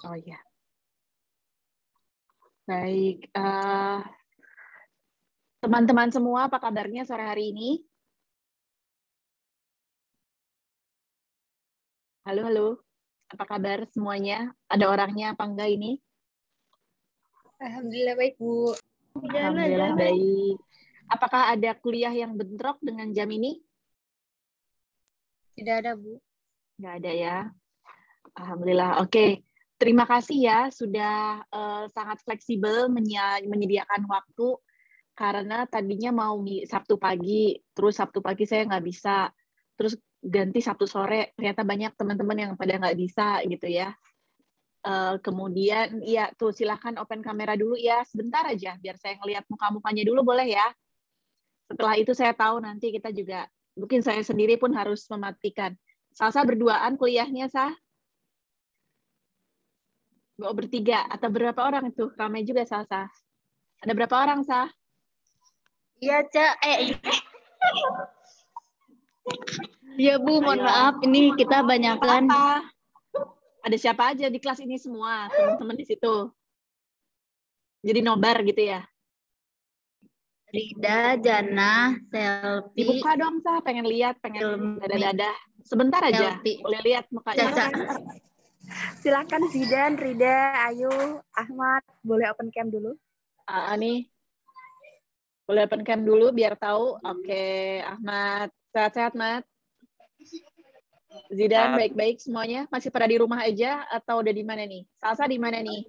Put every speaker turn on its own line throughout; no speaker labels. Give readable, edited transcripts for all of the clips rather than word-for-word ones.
Oh ya, baik. Teman-teman semua, apa kabarnya sore hari ini? Halo, halo. Apa kabar semuanya? Ada orangnya apa enggak ini?
Alhamdulillah baik, Bu.
Alhamdulillah baik. Apakah ada kuliah yang bentrok dengan jam ini?
Tidak ada, Bu.
Nggak ada ya. Alhamdulillah. Oke. Terima kasih ya sudah sangat fleksibel menyediakan waktu karena tadinya mau Sabtu pagi, terus Sabtu pagi saya nggak bisa, terus ganti Sabtu sore, ternyata banyak teman-teman yang pada nggak bisa gitu ya. Kemudian ya tuh silahkan open kamera dulu ya sebentar aja biar saya ngelihat muka-mukanya dulu boleh ya. Setelah itu saya tahu nanti kita juga mungkin saya sendiri pun harus mematikan. Salsa berduaan kuliahnya Sah? Oh, bertiga atau berapa orang itu? Ramai juga Salsa. Ada berapa orang Sah?
Iya, Cak. Iya, Bu. Mohon maaf. Ini kita banyakkan.
Apa? Ada siapa aja di kelas ini semua? Teman-teman di situ. Jadi nobar gitu ya?
Rida, Jana, Selfie.
Dibuka dong Sah, pengen lihat, pengen dada-dada. Sebentar aja,
Selfie.
boleh lihat mukanya.
Caca.
Silakan Zidan, Rida, Ayu, Ahmad, boleh open cam dulu.
Nih, boleh open cam dulu biar tahu. Oke, Ahmad, sehat-sehat, Mat. Zidan, baik-baik semuanya. Masih pada di rumah aja atau udah di mana nih? Salsa di mana nih?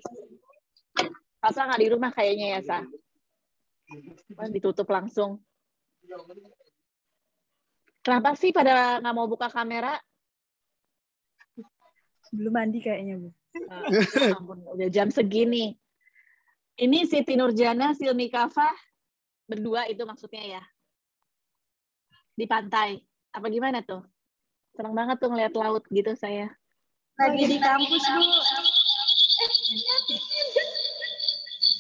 Salsa nggak di rumah kayaknya ya, Sa? Ditutup langsung. Kenapa sih pada nggak mau buka kamera?
Belum mandi kayaknya, Bu.
Ampun, udah jam segini. Ini Siti Nurjana, Silmi Kafah, berdua itu maksudnya ya? Di pantai. Apa gimana tuh? Senang banget tuh ngeliat laut gitu saya.
Lagi di kampus, Bu.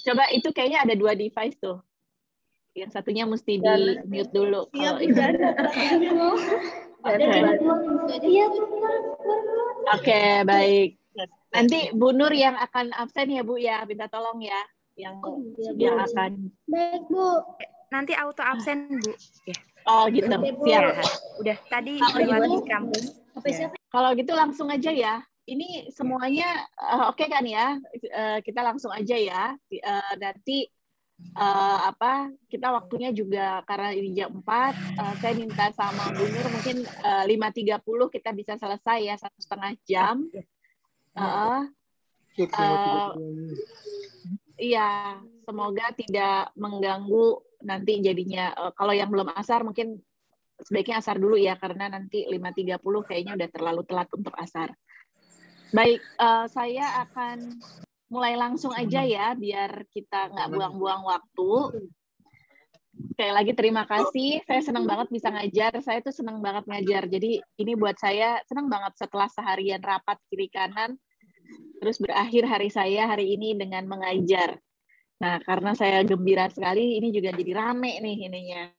Coba itu kayaknya ada 2 device tuh. Yang satunya mesti di mute dulu.
Iya,
Kalau ini. Oke, baik. Nanti Bu Nur yang akan absen ya Bu ya, minta tolong ya. Yang akan.
Baik, Bu.
Nanti auto absen, Bu. Ya.
Oh gitu, siap.
Udah, tadi lewat di kampus. Ya.
Kalau gitu langsung aja ya. Ini semuanya oke kan ya? Kita langsung aja ya. Nanti kita waktunya juga karena ini jam 4, saya minta sama Bu Nur mungkin 5.30 kita bisa selesai ya, 1,5 jam. Iya, semoga tidak mengganggu nanti jadinya. Kalau yang belum asar mungkin sebaiknya asar dulu ya, karena nanti 5.30 kayaknya udah terlalu telat untuk asar. Baik, saya akan mulai langsung aja ya, biar kita nggak buang-buang waktu. Sekali lagi terima kasih, saya senang banget bisa ngajar, saya tuh senang banget ngajar. Jadi ini buat saya senang banget setelah seharian rapat kiri kanan, terus berakhir hari saya hari ini dengan mengajar. Nah, karena saya gembira sekali, ini juga jadi rame nih ininya,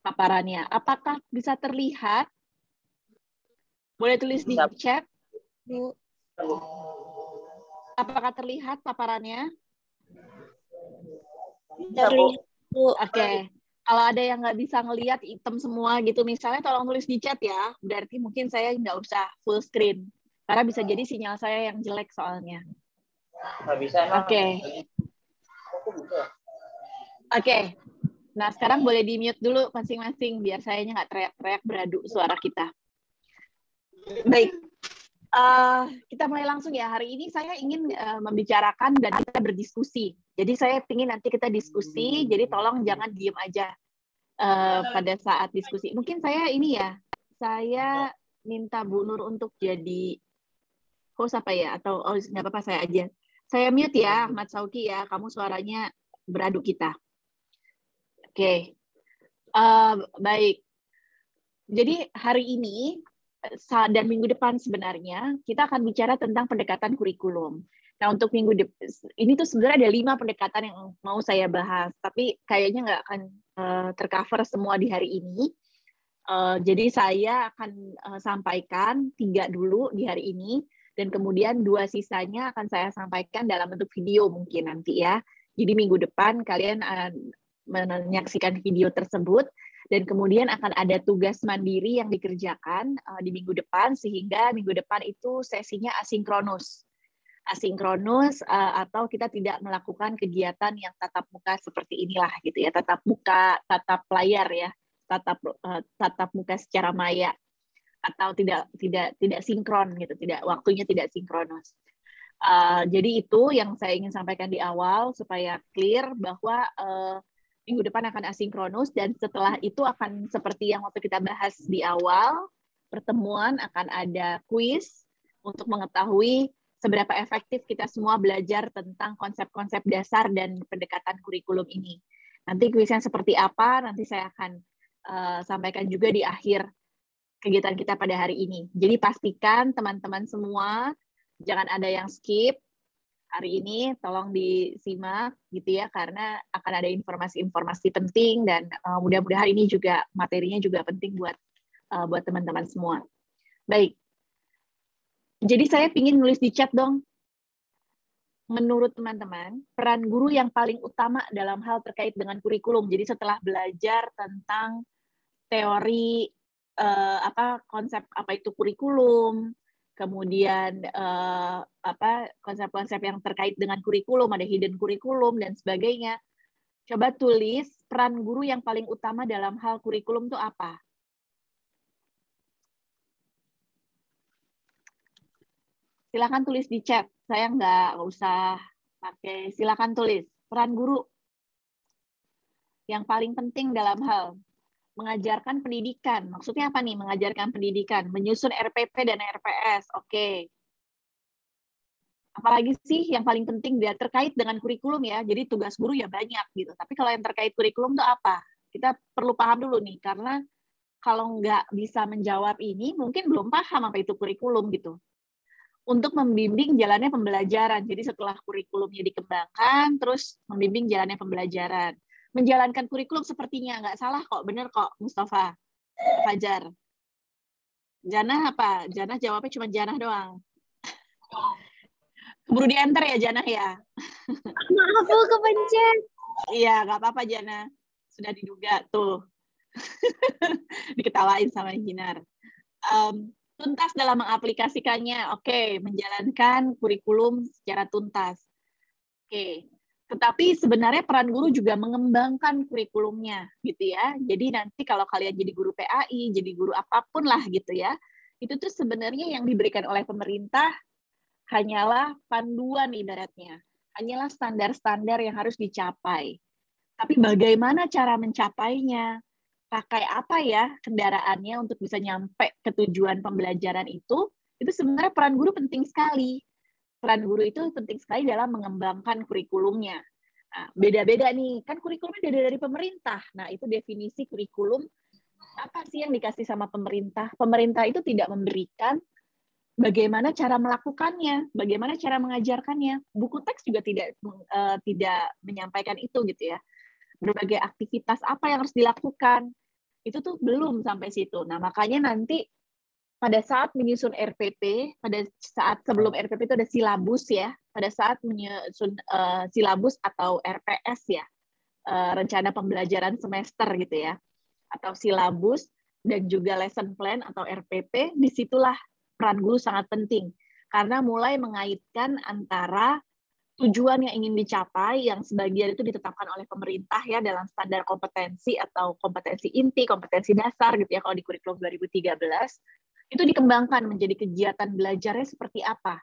paparannya. Apakah bisa terlihat? Boleh tulis di chat.
Bu.
Apakah terlihat paparannya?
Terlihat, Bu.
Oke. Kalau ada yang nggak bisa ngelihat hitam semua gitu, misalnya tolong tulis di chat ya. Berarti mungkin saya nggak usah full screen. Karena bisa jadi sinyal saya yang jelek soalnya. Oke. Oke. Nah, sekarang boleh di-mute dulu masing-masing biar sayanya nggak teriak-teriak beradu suara kita. Baik. Kita mulai langsung ya. Hari ini saya ingin membicarakan dan kita berdiskusi. Jadi saya ingin nanti kita diskusi, jadi tolong jangan diem aja pada saat diskusi. Mungkin saya saya minta Bu Nur untuk jadi host apa ya? Atau nggak apa-apa saya aja. Saya mute ya, Ahmad Sauki ya. Kamu suaranya beradu kita. Oke. Baik. Jadi hari ini dan minggu depan sebenarnya kita akan bicara tentang pendekatan kurikulum. Nah, untuk minggu ini tuh sebenarnya ada 5 pendekatan yang mau saya bahas, tapi kayaknya nggak akan tercover semua di hari ini. Jadi saya akan sampaikan 3 dulu di hari ini, dan kemudian 2 sisanya akan saya sampaikan dalam bentuk video mungkin nanti ya. Jadi minggu depan kalian menyaksikan video tersebut, dan kemudian akan ada tugas mandiri yang dikerjakan di minggu depan, sehingga minggu depan itu sesinya asinkronus. Asinkronus atau kita tidak melakukan kegiatan yang tatap muka seperti inilah gitu ya, tatap muka, tatap layar ya, tatap muka secara maya, atau tidak sinkron gitu, waktunya tidak sinkronus. Jadi itu yang saya ingin sampaikan di awal supaya clear bahwa minggu depan akan asinkronus, dan setelah itu akan seperti yang waktu kita bahas di awal pertemuan, akan ada kuis untuk mengetahui seberapa efektif kita semua belajar tentang konsep-konsep dasar dan pendekatan kurikulum ini. Nanti kuisnya seperti apa, nanti saya akan sampaikan juga di akhir kegiatan kita pada hari ini. Jadi pastikan teman-teman semua, jangan ada yang skip hari ini, tolong disimak gitu ya, karena akan ada informasi-informasi penting, dan mudah-mudahan ini juga materinya juga penting buat teman-teman semua. Baik. Jadi saya ingin nulis di chat dong. Menurut teman-teman, peran guru yang paling utama dalam hal terkait dengan kurikulum. Jadi setelah belajar tentang teori konsep apa itu kurikulum, kemudian konsep-konsep yang terkait dengan kurikulum, ada hidden kurikulum dan sebagainya. Coba tulis peran guru yang paling utama dalam hal kurikulum itu apa? Silakan tulis di chat. Saya nggak usah pakai. Silakan tulis peran guru yang paling penting dalam hal mengajarkan pendidikan. Maksudnya apa nih mengajarkan pendidikan? Menyusun RPP dan RPS. Oke. Apalagi sih yang paling penting dia terkait dengan kurikulum ya. Jadi tugas guru ya banyak gitu. Tapi kalau yang terkait kurikulum itu apa? Kita perlu paham dulu nih, karena kalau nggak bisa menjawab ini, mungkin belum paham apa itu kurikulum gitu. Untuk membimbing jalannya pembelajaran. Jadi setelah kurikulumnya dikembangkan, terus membimbing jalannya pembelajaran. Menjalankan kurikulum sepertinya nggak salah kok, bener kok Mustafa, Fajar. Janah apa? Janah jawabnya cuma Janah doang. Keburu di-enter ya Janah ya?
Maaf, aku kepencet.
Iya, nggak apa-apa Janah. Sudah diduga tuh. Diketawain sama Ginar. Tuntas dalam mengaplikasikannya. Oke, menjalankan kurikulum secara tuntas. Oke. Tetapi sebenarnya peran guru juga mengembangkan kurikulumnya gitu ya. Jadi nanti kalau kalian jadi guru PAI, jadi guru apapun lah gitu ya, itu tuh sebenarnya yang diberikan oleh pemerintah hanyalah panduan ibaratnya. Hanyalah standar-standar yang harus dicapai. Tapi bagaimana cara mencapainya? Pakai apa ya kendaraannya untuk bisa nyampe ke tujuan pembelajaran itu sebenarnya peran guru penting sekali. Peran guru itu penting sekali dalam mengembangkan kurikulumnya. Nah, beda-beda nih, kan kurikulumnya beda dari pemerintah. Nah, itu definisi kurikulum, apa sih yang dikasih sama pemerintah? Pemerintah itu tidak memberikan bagaimana cara melakukannya, bagaimana cara mengajarkannya. Buku teks juga tidak menyampaikan itu gitu ya. Berbagai aktivitas apa yang harus dilakukan, itu tuh belum sampai situ. Nah, makanya nanti pada saat menyusun RPP, pada saat sebelum RPP itu ada silabus ya, pada saat menyusun silabus atau RPS ya, rencana pembelajaran semester gitu ya, atau silabus dan juga lesson plan atau RPP, disitulah peran guru sangat penting. Karena mulai mengaitkan antara tujuan yang ingin dicapai, yang sebagian itu ditetapkan oleh pemerintah ya dalam standar kompetensi atau kompetensi inti, kompetensi dasar gitu ya kalau di kurikulum 2013, itu dikembangkan menjadi kegiatan belajarnya seperti apa.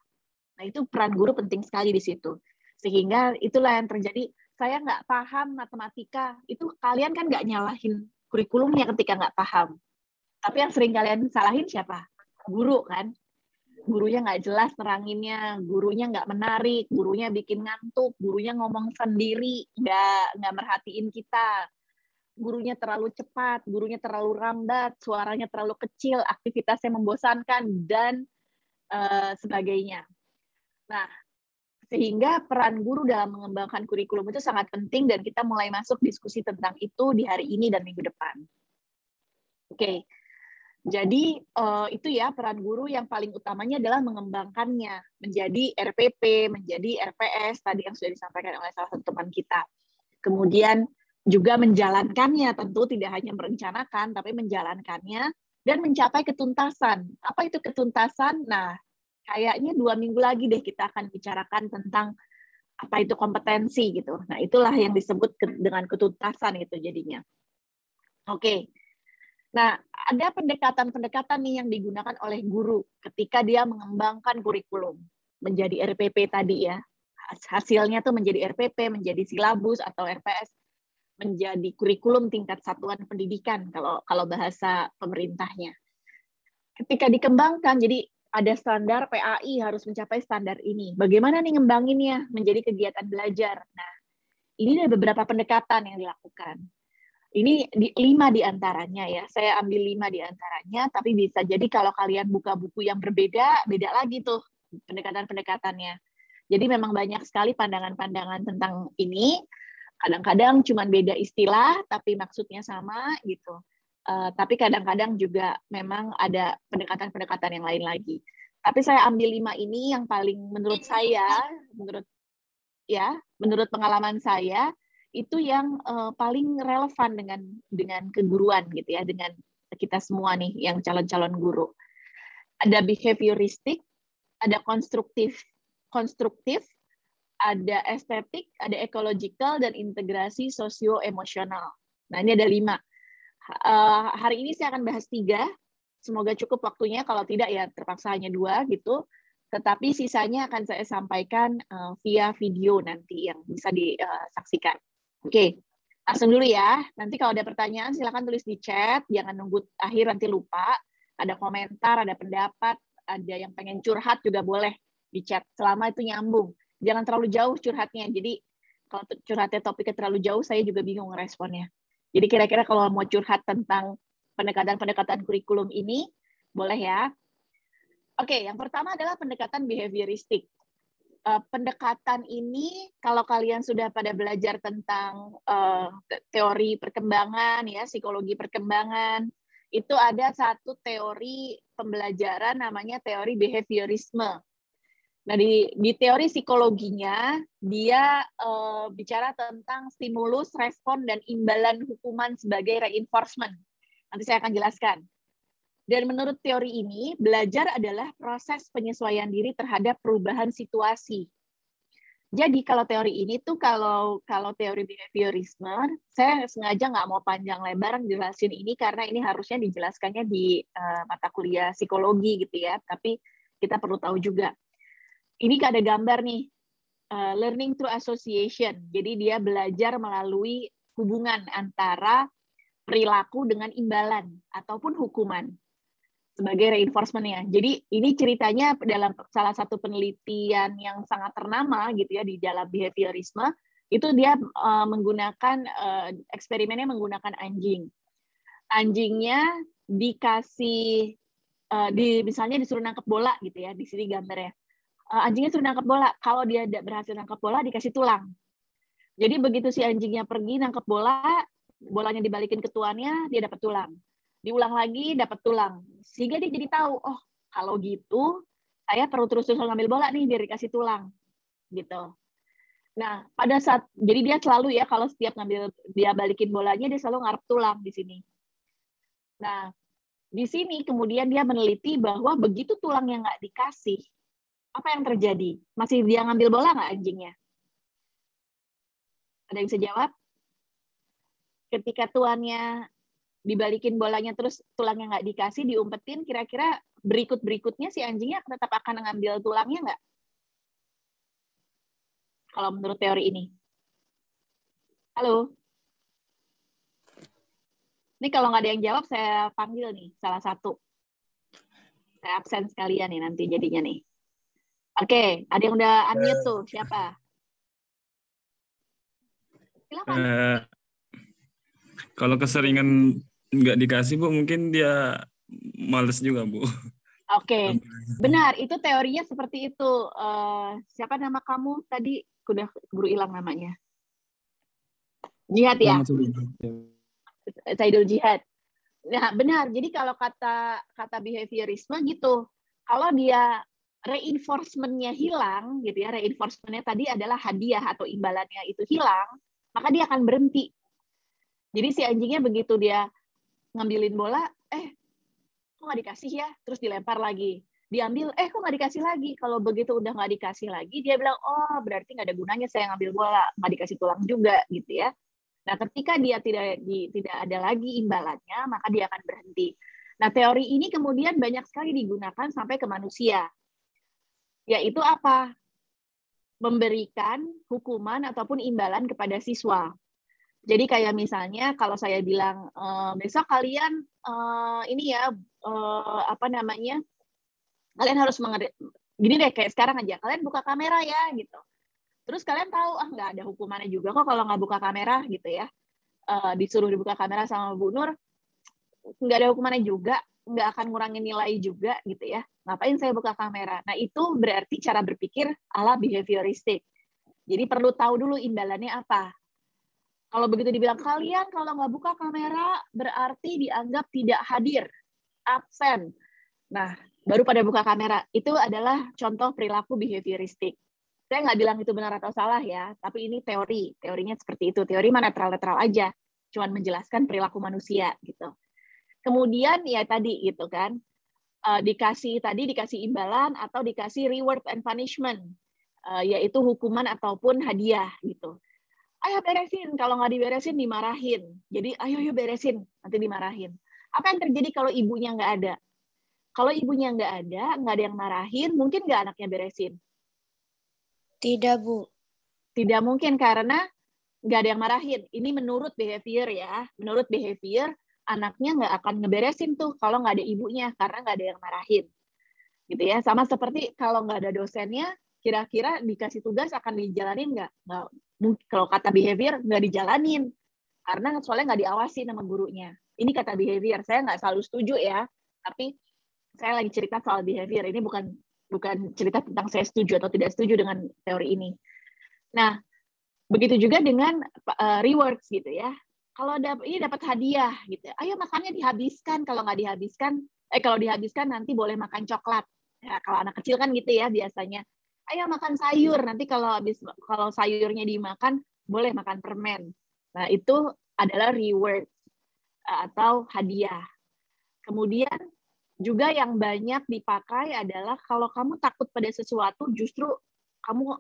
Nah, itu peran guru penting sekali di situ. Sehingga itulah yang terjadi, saya nggak paham matematika, itu kalian kan nggak nyalahin kurikulumnya ketika nggak paham. Tapi yang sering kalian salahin siapa? Guru kan? Gurunya nggak jelas neranginnya, gurunya nggak menarik, gurunya bikin ngantuk, gurunya ngomong sendiri, nggak merhatiin kita, gurunya terlalu cepat, gurunya terlalu lambat, suaranya terlalu kecil, aktivitasnya membosankan, dan sebagainya. Nah, sehingga peran guru dalam mengembangkan kurikulum itu sangat penting, dan kita mulai masuk diskusi tentang itu di hari ini dan minggu depan. Oke. Jadi itu ya peran guru yang paling utamanya adalah mengembangkannya menjadi RPP, menjadi RPS tadi yang sudah disampaikan oleh salah satu teman kita. Kemudian juga menjalankannya, tentu tidak hanya merencanakan, tapi menjalankannya dan mencapai ketuntasan. Apa itu ketuntasan? Nah, kayaknya 2 minggu lagi deh kita akan bicarakan tentang apa itu kompetensi gitu. Nah, itulah yang disebut dengan ketuntasan itu jadinya. Oke. Nah, ada pendekatan-pendekatan nih yang digunakan oleh guru ketika dia mengembangkan kurikulum menjadi RPP tadi ya. Hasilnya tuh menjadi RPP, menjadi silabus atau RPS, menjadi kurikulum tingkat satuan pendidikan kalau bahasa pemerintahnya. Ketika dikembangkan, jadi ada standar PAI harus mencapai standar ini. Bagaimana nih ngembanginnya menjadi kegiatan belajar? Nah, ini ada beberapa pendekatan yang dilakukan. Ini 5 diantaranya ya, saya ambil 5 diantaranya, tapi bisa jadi kalau kalian buka buku yang berbeda, beda lagi tuh pendekatan-pendekatannya. Jadi memang banyak sekali pandangan-pandangan tentang ini, kadang-kadang cuma beda istilah, tapi maksudnya sama gitu. Tapi kadang-kadang juga memang ada pendekatan-pendekatan yang lain lagi. Tapi saya ambil 5 ini yang paling menurut saya, menurut pengalaman saya, itu yang paling relevan dengan keguruan gitu ya, dengan kita semua nih yang calon-calon guru. Ada behavioristik, ada konstruktif, ada estetik, ada ecological, dan integrasi sosio-emosional. Nah, ini ada 5. Hari ini saya akan bahas 3. Semoga cukup waktunya, kalau tidak ya terpaksa hanya 2 gitu. Tetapi sisanya akan saya sampaikan via video nanti yang bisa disaksikan. Oke, langsung dulu ya. Nanti kalau ada pertanyaan silakan tulis di chat, jangan nunggu akhir nanti lupa. Ada komentar, ada pendapat, ada yang pengen curhat juga boleh di chat selama itu nyambung. Jangan terlalu jauh curhatnya. Jadi kalau curhatnya topiknya terlalu jauh, saya juga bingung responnya. Jadi kira-kira kalau mau curhat tentang pendekatan-pendekatan kurikulum ini, boleh ya. Oke, yang pertama adalah pendekatan behavioristik. Pendekatan ini kalau kalian sudah pada belajar tentang teori perkembangan ya, psikologi perkembangan, itu ada satu teori pembelajaran namanya teori behaviorisme. Nah, di teori psikologinya dia bicara tentang stimulus, respon, dan imbalan hukuman sebagai reinforcement. Nanti saya akan jelaskan. Dan menurut teori ini, belajar adalah proses penyesuaian diri terhadap perubahan situasi. Jadi kalau teori ini tuh kalau teori behaviorisme, saya sengaja nggak mau panjang lebar jelasin ini karena ini harusnya dijelaskannya di mata kuliah psikologi gitu ya. Tapi kita perlu tahu juga. Ini ada gambar nih, learning through association. Jadi dia belajar melalui hubungan antara perilaku dengan imbalan ataupun hukuman sebagai reinforcement-nya. Jadi ini ceritanya dalam salah satu penelitian yang sangat ternama gitu ya di dalam behaviorisme, itu dia menggunakan eksperimennya menggunakan anjing. Anjingnya dikasih misalnya disuruh nangkep bola gitu ya, di sini gambarnya. Anjingnya suruh nangkep bola, kalau dia tidak berhasil nangkep bola dikasih tulang. Jadi begitu si anjingnya pergi nangkep bola, bolanya dibalikin ke tuannya, dia dapat tulang. Diulang lagi dapat tulang, sehingga dia jadi tahu, oh kalau gitu saya perlu terus-terusan ngambil bola nih biar dikasih tulang gitu. Nah pada saat jadi dia selalu ya kalau setiap ngambil dia balikin bolanya dia selalu ngarep tulang di sini. Nah di sini kemudian dia meneliti bahwa begitu tulangnya nggak dikasih, apa yang terjadi? Masih dia ngambil bola nggak anjingnya? Ada yang bisa jawab? Ketika tuannya dibalikin bolanya terus tulangnya nggak dikasih, diumpetin, kira-kira berikutnya si anjingnya tetap akan ngambil tulangnya nggak? Kalau menurut teori ini. Halo? Ini kalau nggak ada yang jawab, saya panggil nih salah satu. Saya absen sekalian nih nanti jadinya nih. Oke, ada yang udah unmute tuh, siapa? Silakan.
Kalau keseringan nggak dikasih, Bu, mungkin dia males juga, Bu.
Oke, benar. Itu teorinya seperti itu. Siapa nama kamu tadi? Udah keburu hilang namanya. Jihad ya? Saidul Jihad. Nah, benar. Jadi kalau kata behaviorisme gitu, kalau dia reinforcement-nya hilang gitu ya, reinforcement-nya tadi adalah hadiah atau imbalannya itu hilang, maka dia akan berhenti. Jadi si anjingnya begitu dia ngambilin bola, kok nggak dikasih ya? Terus dilempar lagi. Diambil, kok nggak dikasih lagi? Kalau begitu udah nggak dikasih lagi, dia bilang, oh berarti nggak ada gunanya saya ngambil bola, nggak dikasih tulang juga gitu ya. Nah, ketika dia tidak ada lagi imbalannya, maka dia akan berhenti. Nah, teori ini kemudian banyak sekali digunakan sampai ke manusia. Yaitu apa? Memberikan hukuman ataupun imbalan kepada siswa. Jadi kayak misalnya kalau saya bilang besok kalian ini ya kalian harus mengerti. Gini deh kayak sekarang aja kalian buka kamera ya gitu. Terus kalian tahu nggak ada hukumannya juga kok kalau nggak buka kamera gitu ya. Disuruh dibuka kamera sama Bu Nur, nggak ada hukumannya juga, nggak akan ngurangin nilai juga gitu ya. Ngapain saya buka kamera? Nah itu berarti cara berpikir ala behavioristik. Jadi perlu tahu dulu imbalannya apa. Kalau begitu dibilang kalian kalau nggak buka kamera berarti dianggap tidak hadir, absen. Nah baru pada buka kamera. Itu adalah contoh perilaku behavioristik. Saya nggak bilang itu benar atau salah ya, tapi ini teorinya seperti itu. Teori mah netral-netral aja, cuman menjelaskan perilaku manusia gitu. Kemudian ya tadi gitu kan, dikasih imbalan atau dikasih reward and punishment, yaitu hukuman ataupun hadiah gitu. Ayo beresin, kalau nggak diberesin dimarahin. Jadi ayo beresin, nanti dimarahin. Apa yang terjadi kalau ibunya nggak ada? Kalau ibunya nggak ada yang marahin, mungkin nggak anaknya beresin?
Tidak, Bu.
Tidak mungkin karena nggak ada yang marahin. Ini menurut behavior ya. Menurut behavior, anaknya nggak akan ngeberesin tuh kalau nggak ada ibunya karena nggak ada yang marahin. Gitu ya. Sama seperti kalau nggak ada dosennya, kira-kira dikasih tugas akan dijalanin nggak? Kalau kata behavior, nggak dijalanin. Karena soalnya nggak diawasi sama gurunya. Ini kata behavior. Saya nggak selalu setuju ya. Tapi saya lagi cerita soal behavior. Ini bukan cerita tentang saya setuju atau tidak setuju dengan teori ini. Nah, begitu juga dengan rewards gitu ya. Kalau ini dapat hadiah gitu. Ayo makannya dihabiskan. Kalau nggak dihabiskan, kalau dihabiskan nanti boleh makan coklat. Ya, kalau anak kecil kan gitu ya biasanya. Ayo makan sayur. Nanti kalau sayurnya dimakan boleh makan permen. Nah, itu adalah reward atau hadiah. Kemudian juga yang banyak dipakai adalah kalau kamu takut pada sesuatu, justru kamu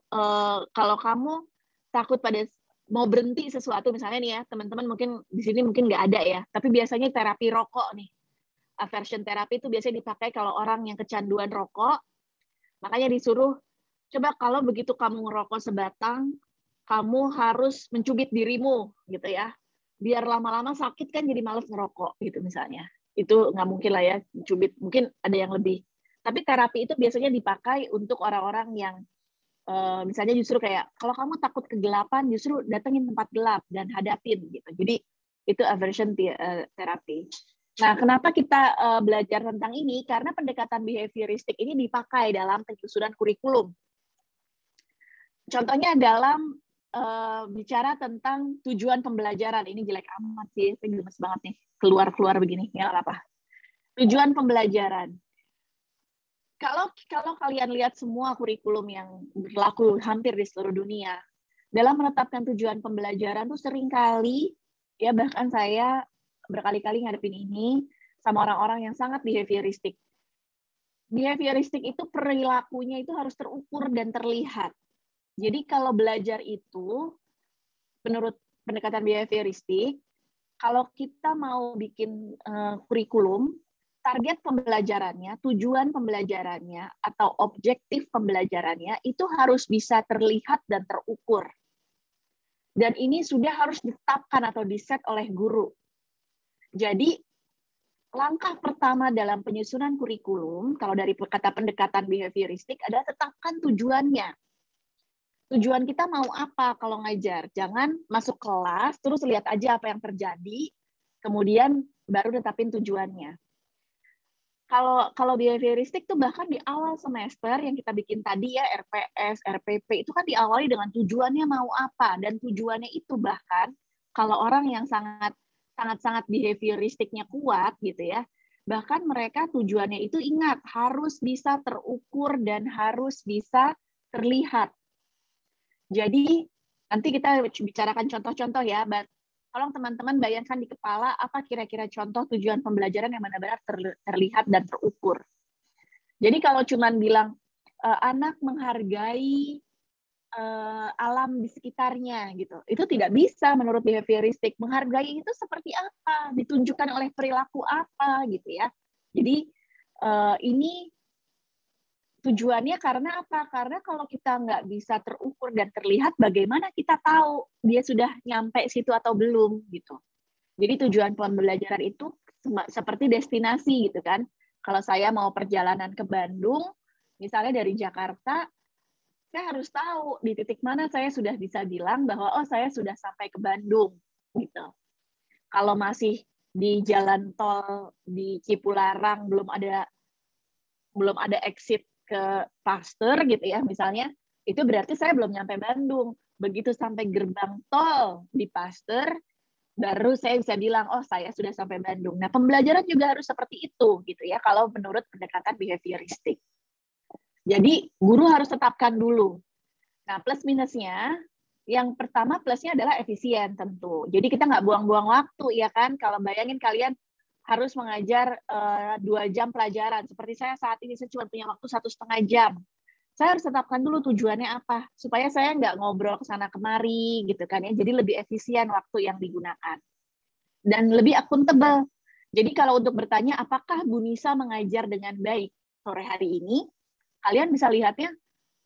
kalau kamu takut pada mau berhenti sesuatu, misalnya nih ya, teman-teman mungkin di sini mungkin nggak ada ya, tapi biasanya terapi rokok nih, aversion terapi itu biasanya dipakai kalau orang yang kecanduan rokok, makanya disuruh, coba kalau begitu kamu ngerokok sebatang, kamu harus mencubit dirimu, gitu ya, biar lama-lama sakit kan jadi males ngerokok, gitu misalnya. Itu nggak mungkin lah ya, cubit, mungkin ada yang lebih. Tapi terapi itu biasanya dipakai untuk orang-orang yang misalnya justru kayak kalau kamu takut kegelapan justru datengin tempat gelap dan hadapin gitu. Jadi itu aversion terapi. Nah, kenapa kita belajar tentang ini? Karena pendekatan behavioristik ini dipakai dalam penyusunan kurikulum. Contohnya dalam bicara tentang tujuan pembelajaran. Ini jelek amat sih, saya gemes banget nih keluar begini. Ya apa? Tujuan pembelajaran. Kalau kalian lihat semua kurikulum yang berlaku hampir di seluruh dunia, dalam menetapkan tujuan pembelajaran tuh seringkali, ya bahkan saya berkali-kali ngadepin ini sama orang-orang yang sangat behavioristik. Behavioristik itu perilakunya itu harus terukur dan terlihat. Jadi kalau belajar itu, menurut pendekatan behavioristik, kalau kita mau bikin kurikulum, target pembelajarannya, tujuan pembelajarannya, atau objektif pembelajarannya itu harus bisa terlihat dan terukur. Dan ini sudah harus ditetapkan atau diset oleh guru. Jadi, langkah pertama dalam penyusunan kurikulum, kalau dari kata pendekatan behavioristik, adalah tetapkan tujuannya. Tujuan kita mau apa kalau ngajar? Jangan masuk kelas, terus lihat aja apa yang terjadi, kemudian baru tetapin tujuannya. Kalau behavioristik tuh bahkan di awal semester yang kita bikin tadi ya, RPS, RPP, itu kan diawali dengan tujuannya mau apa, dan tujuannya itu bahkan kalau orang yang sangat sangat-sangat behavioristiknya kuat gitu ya. Bahkan mereka tujuannya itu ingat harus bisa terukur dan harus bisa terlihat. Jadi nanti kita bicarakan contoh-contoh ya. Tolong teman-teman bayangkan di kepala apa kira-kira contoh tujuan pembelajaran yang benar-benar terlihat dan terukur. Jadi kalau cuman bilang anak menghargai alam di sekitarnya gitu, itu tidak bisa menurut behavioristik. Menghargai itu seperti apa, ditunjukkan oleh perilaku apa gitu ya. Jadi ini tujuannya karena apa? Karena kalau kita nggak bisa terukur dan terlihat, bagaimana kita tahu dia sudah nyampe situ atau belum gitu. Jadi tujuan pembelajaran itu seperti destinasi gitu kan. Kalau saya mau perjalanan ke Bandung, misalnya dari Jakarta, saya harus tahu di titik mana saya sudah bisa bilang bahwa oh saya sudah sampai ke Bandung gitu. Kalau masih di jalan tol di Cipularang belum ada exit ke Pasteur gitu ya misalnya, itu berarti saya belum nyampe Bandung. Begitu sampai gerbang tol di Pasteur, baru saya bisa bilang, oh saya sudah sampai Bandung. Nah, pembelajaran juga harus seperti itu gitu ya, kalau menurut pendekatan behavioristik. Jadi, guru harus tetapkan dulu. Nah, plus minusnya, yang pertama plusnya adalah efisien tentu. Jadi kita nggak buang-buang waktu, ya kan? Kalau bayangin kalian harus mengajar 2 jam pelajaran. Seperti saya saat ini, saya cuma punya waktu 1,5 jam. Saya harus tetapkan dulu tujuannya apa, supaya saya nggak ngobrol ke sana kemari, gitu kan ya. Jadi lebih efisien waktu yang digunakan. Dan lebih akuntabel. Jadi kalau untuk bertanya, apakah Bu Nisa mengajar dengan baik sore hari ini, kalian bisa lihatnya,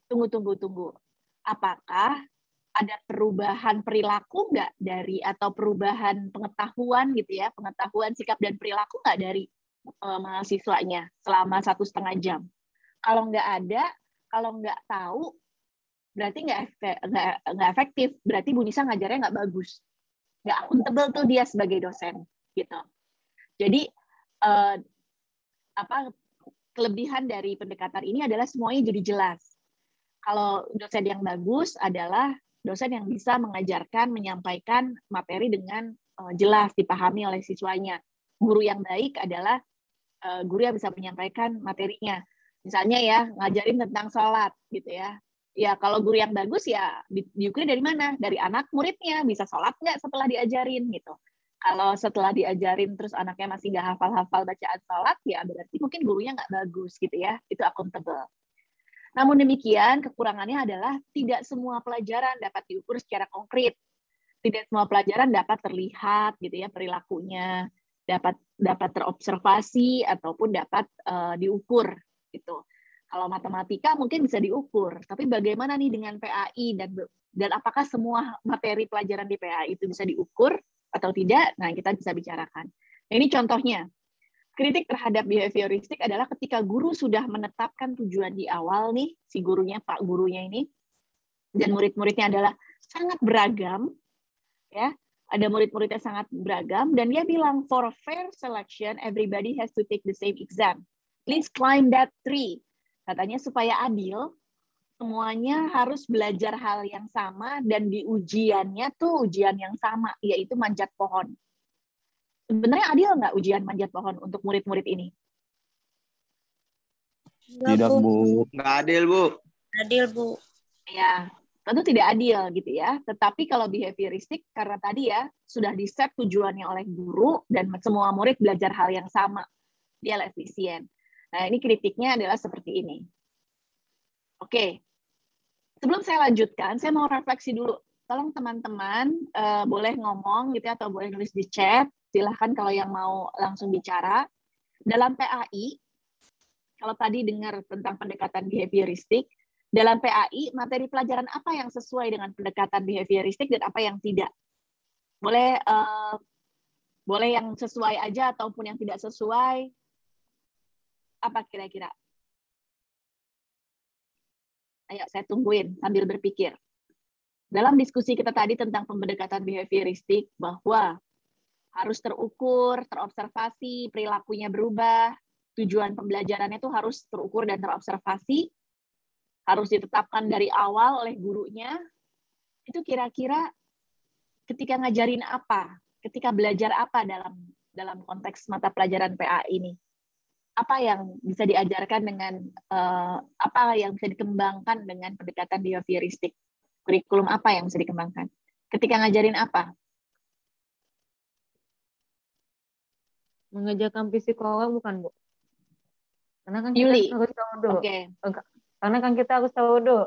tunggu. Apakah ada perubahan perilaku nggak dari, atau perubahan pengetahuan gitu ya, pengetahuan sikap dan perilaku nggak dari mahasiswanya selama 1,5 jam? Kalau nggak ada, kalau nggak tahu, berarti nggak efektif. Berarti Bu Nisa ngajarnya nggak bagus, nggak akuntabel tuh dia sebagai dosen gitu. Jadi kelebihan dari pendekatan ini adalah semuanya jadi jelas. Kalau dosen yang bagus adalah dosen yang bisa mengajarkan, menyampaikan materi dengan jelas, dipahami oleh siswanya. Guru yang baik adalah guru yang bisa menyampaikan materinya. Misalnya ya, ngajarin tentang sholat gitu ya. Ya kalau guru yang bagus ya diukur dari mana? Dari anak muridnya, bisa sholat nggak setelah diajarin gitu. Kalau setelah diajarin terus anaknya masih nggak hafal-hafal bacaan sholat, ya berarti mungkin gurunya nggak bagus gitu ya. Itu akuntabel. Namun demikian, kekurangannya adalah tidak semua pelajaran dapat diukur secara konkret. Tidak semua pelajaran dapat terlihat gitu ya perilakunya, dapat terobservasi ataupun dapat diukur gitu. Kalau matematika mungkin bisa diukur, tapi bagaimana nih dengan PAI dan apakah semua materi pelajaran di PAI itu bisa diukur atau tidak? Nah, kita bisa bicarakan. Nah, ini contohnya. Kritik terhadap behavioristik adalah ketika guru sudah menetapkan tujuan di awal nih, si gurunya, Pak gurunya ini, dan murid-muridnya adalah sangat beragam, ya, ada murid-muridnya sangat beragam, dan dia bilang, for fair selection, everybody has to take the same exam. Please climb that tree. Katanya supaya adil, semuanya harus belajar hal yang sama, dan di ujiannya tuh ujian yang sama, yaitu manjat pohon. Sebenarnya adil nggak ujian manjat pohon untuk murid-murid ini?
Tidak, Bu.
Nggak adil, Bu.
Adil, Bu.
Ya, tentu tidak adil gitu ya. Tetapi kalau behavioristik, karena tadi ya, sudah di-set tujuannya oleh guru, dan semua murid belajar hal yang sama. Dia efisien. Nah, ini kritiknya adalah seperti ini. Oke. Sebelum saya lanjutkan, saya mau refleksi dulu. Tolong teman-teman boleh ngomong gitu ya, atau boleh nulis di chat. Silahkan kalau yang mau langsung bicara. Dalam PAI, kalau tadi dengar tentang pendekatan behavioristik, dalam PAI, materi pelajaran apa yang sesuai dengan pendekatan behavioristik dan apa yang tidak? Boleh yang sesuai aja ataupun yang tidak sesuai. Apa kira-kira? Ayo, saya tungguin sambil berpikir. Dalam diskusi kita tadi tentang pendekatan behavioristik, bahwa harus terukur, terobservasi, perilakunya berubah, tujuan pembelajarannya itu harus terukur dan terobservasi, harus ditetapkan dari awal oleh gurunya. Itu kira-kira ketika ngajarin apa? ketika belajar apa dalam konteks mata pelajaran PA ini? Apa yang bisa diajarkan dengan apa yang bisa dikembangkan dengan pendekatan behavioristik? Kurikulum apa yang bisa dikembangkan? Ketika ngajarin apa?
Mengajarkan psikolog bukan, Bu? Karena kan kita
Yuli.
harus tahu dulu.
Oke.
Karena kan kita harus tahu dulu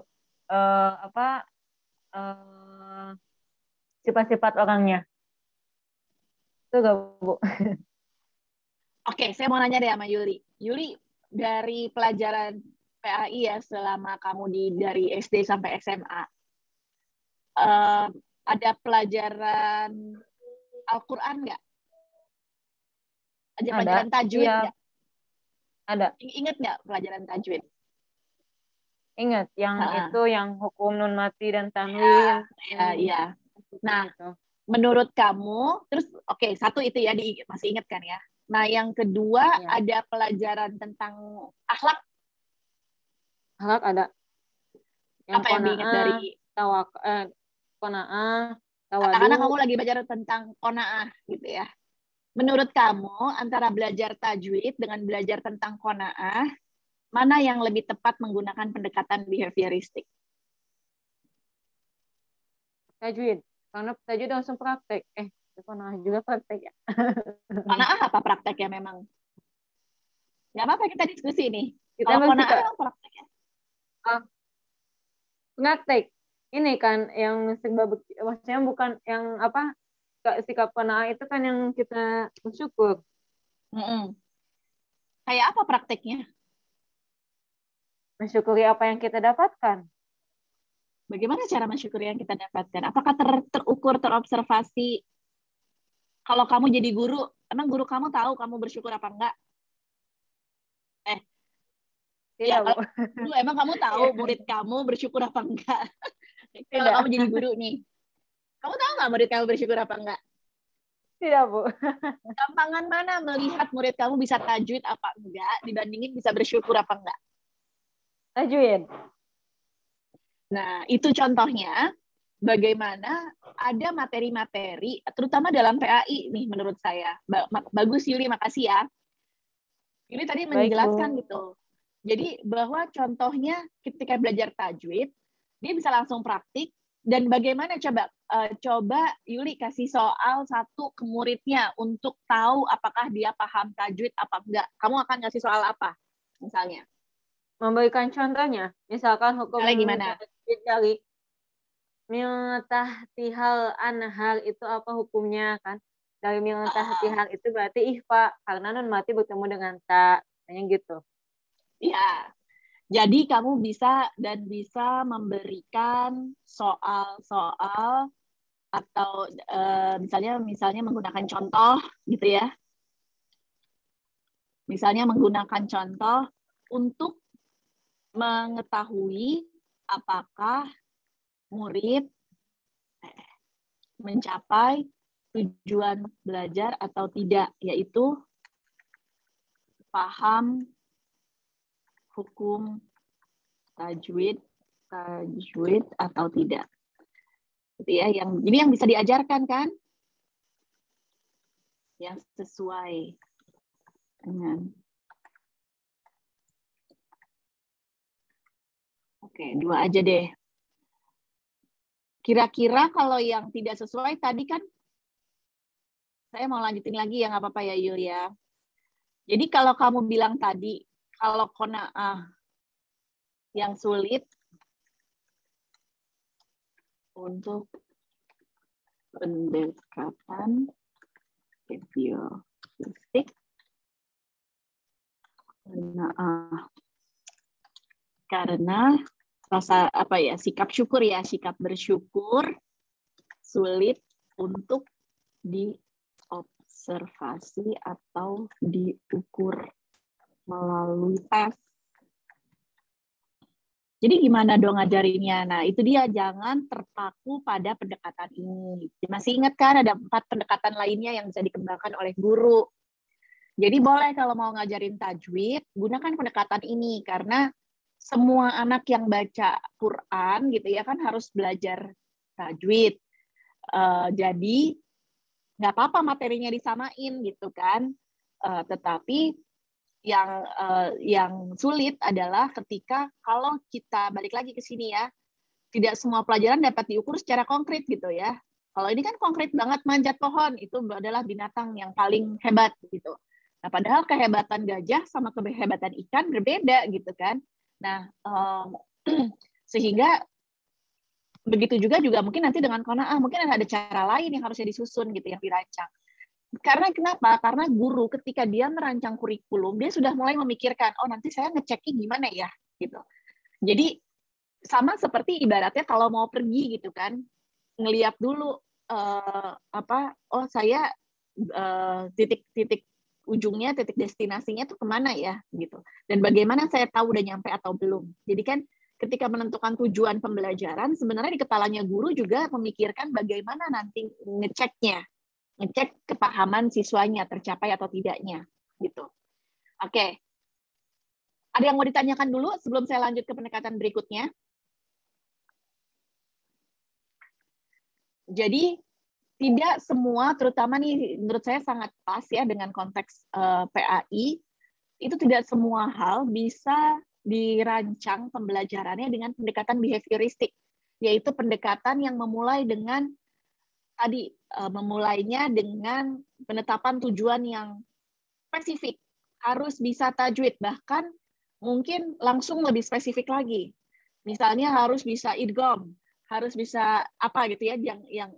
sifat-sifat orangnya. Itu gak, Bu?
Oke, saya mau nanya deh sama Yuli. Yuli, dari pelajaran PAI ya selama kamu dari SD sampai SMA, ada pelajaran Al-Quran nggak? Ada pelajaran tajwid
iya.
nggak?
Ada.
Ingat nggak pelajaran tajwid?
Ingat, itu yang hukum nun mati dan tanwin.
Iya. Nah, menurut kamu, terus oke, satu itu ya masih ingat kan ya? Nah, yang kedua ada pelajaran tentang akhlak.
Akhlak ada. Yang
apa yang diingat dari
qanaah,
karena kamu lagi belajar tentang qanaah gitu ya. Menurut kamu antara belajar tajwid dengan belajar tentang qanaah, mana yang lebih tepat menggunakan pendekatan behavioristik?
Tajwid. Karena tajwid langsung praktek. Qanaah juga praktek ya.
Qanaah apa prakteknya memang? Nggak apa-apa, kita diskusi nih. Kalau qanaah apa prakteknya?
Praktek. Ini kan yang maksudnya bukan yang apa, sikap qanaah itu kan yang kita bersyukur.
Kayak apa prakteknya?
Mensyukuri apa yang kita dapatkan.
Bagaimana cara mensyukuri yang kita dapatkan? Apakah terukur, terobservasi? Kalau kamu jadi guru, emang guru kamu tahu kamu bersyukur apa enggak?
Tidak, Bu.
Dulu emang kamu tahu murid kamu bersyukur apa enggak? Kalau kamu jadi guru nih, kamu tahu nggak murid kamu bersyukur apa enggak?
Tidak, Bu.
Gampangan mana melihat murid kamu bisa tajwid apa enggak dibandingin bisa bersyukur apa enggak?
Tajwid.
Nah, itu contohnya bagaimana ada materi-materi, terutama dalam PAI nih menurut saya. Bagus Yuli, makasih ya. Yuli tadi menjelaskan gitu. Jadi bahwa contohnya ketika belajar tajwid, dia bisa langsung praktik, dan bagaimana coba Yuli kasih soal satu ke muridnya untuk tahu apakah dia paham tajwid apa enggak. Kamu akan ngasih soal apa misalnya?
Memberikan contohnya, misalkan hukum
gimana?
Dari mil tahtihal anhar itu apa hukumnya kan? Dari mil tahtihal itu berarti ihfa karena nun mati bertemu dengan ta, kayak gitu.
Ya, jadi kamu bisa memberikan soal-soal atau misalnya menggunakan contoh gitu ya. Misalnya menggunakan contoh untuk mengetahui apakah murid mencapai tujuan belajar atau tidak, yaitu paham hukum tajwid atau tidak. Gitu ya, ini yang bisa diajarkan kan? Yang sesuai dengan. Oke, 2 aja deh. Kira-kira kalau yang tidak sesuai tadi kan, saya mau lanjutin lagi ya, nggak apa-apa ya Yul ya. Jadi kalau kamu bilang tadi, kalau qanaah yang sulit untuk pendekatan behavioristik, karena rasa sikap syukur ya, sikap bersyukur sulit untuk diobservasi atau diukur melalui tes. Jadi gimana dong ngajarinnya? Nah, itu dia, jangan terpaku pada pendekatan ini. Masih ingat kan ada 4 pendekatan lainnya yang bisa dikembangkan oleh guru. Jadi boleh kalau mau ngajarin tajwid, gunakan pendekatan ini karena semua anak yang baca Quran gitu ya kan harus belajar tajwid. Jadi nggak apa-apa materinya disamain gitu kan. Tetapi yang sulit adalah ketika kalau kita balik lagi ke sini ya, tidak semua pelajaran dapat diukur secara konkret gitu ya. Kalau ini kan konkret banget, manjat pohon itu adalah binatang yang paling hebat gitu. Nah, padahal kehebatan gajah sama kehebatan ikan berbeda gitu kan. Nah, sehingga begitu juga mungkin nanti dengan Qanaah mungkin ada cara lain yang harusnya disusun gitu, yang dirancang. Karena kenapa? Karena guru ketika dia merancang kurikulum, dia sudah mulai memikirkan, oh nanti saya ngeceknya gimana ya gitu. Jadi sama seperti ibaratnya kalau mau pergi gitu kan, ngelihat dulu oh saya titik ujungnya, titik destinasinya tuh kemana ya gitu. Dan bagaimana saya tahu udah nyampe atau belum. Jadi kan ketika menentukan tujuan pembelajaran, sebenarnya di kepalanya guru juga memikirkan bagaimana nanti ngecek kepahaman siswanya tercapai atau tidaknya gitu. Oke. Ada yang mau ditanyakan dulu sebelum saya lanjut ke pendekatan berikutnya? Jadi tidak semua, terutama nih menurut saya sangat pas ya dengan konteks PAI, itu tidak semua hal bisa dirancang pembelajarannya dengan pendekatan behavioristik, yaitu pendekatan yang memulai dengan tadi memulainya dengan penetapan tujuan yang spesifik, harus bisa tajwid, bahkan mungkin langsung lebih spesifik lagi. Misalnya harus bisa idgham, harus bisa apa gitu ya, yang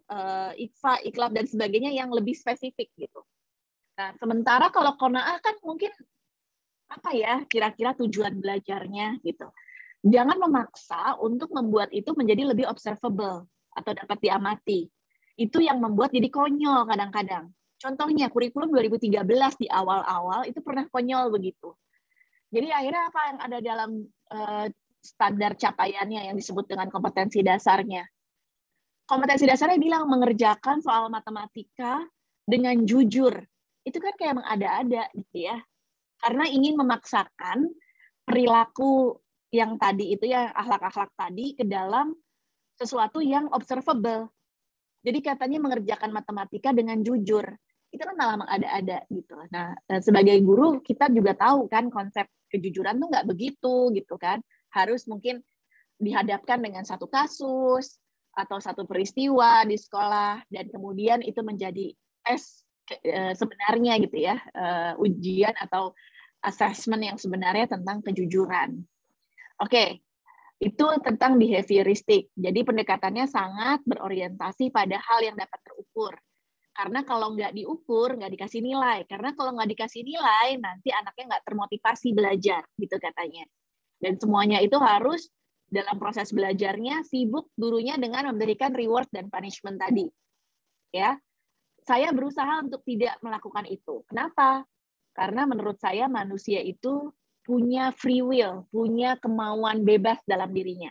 ikhfa, iqlab dan sebagainya yang lebih spesifik gitu. Nah, sementara kalau Qanaah kan mungkin apa ya kira-kira tujuan belajarnya gitu. Jangan memaksa untuk membuat itu menjadi lebih observable atau dapat diamati. Itu yang membuat jadi konyol kadang-kadang. Contohnya kurikulum 2013 di awal-awal itu pernah konyol begitu. Jadi akhirnya apa yang ada dalam standar capaiannya yang disebut dengan kompetensi dasarnya. Kompetensi dasarnya bilang mengerjakan soal matematika dengan jujur. Itu kan kayak mengada-ada gitu ya. Karena ingin memaksakan perilaku yang tadi itu ya, akhlak-akhlak tadi ke dalam sesuatu yang observable. Jadi katanya mengerjakan matematika dengan jujur. Itu kan malah mengada-ada gitu. Nah, sebagai guru kita juga tahu kan konsep kejujuran tuh nggak begitu gitu kan. Harus mungkin dihadapkan dengan satu kasus atau satu peristiwa di sekolah dan kemudian itu menjadi tes sebenarnya gitu ya, ujian atau assessment yang sebenarnya tentang kejujuran. Oke, itu tentang behavioristik. Jadi pendekatannya sangat berorientasi pada hal yang dapat terukur. Karena kalau nggak diukur, nggak dikasih nilai. Karena kalau nggak dikasih nilai, nanti anaknya nggak termotivasi belajar, gitu katanya. Dan semuanya itu harus dalam proses belajarnya sibuk gurunya dengan memberikan reward dan punishment tadi. Ya, saya berusaha untuk tidak melakukan itu. Kenapa? Karena menurut saya manusia itu punya free will, punya kemauan bebas dalam dirinya.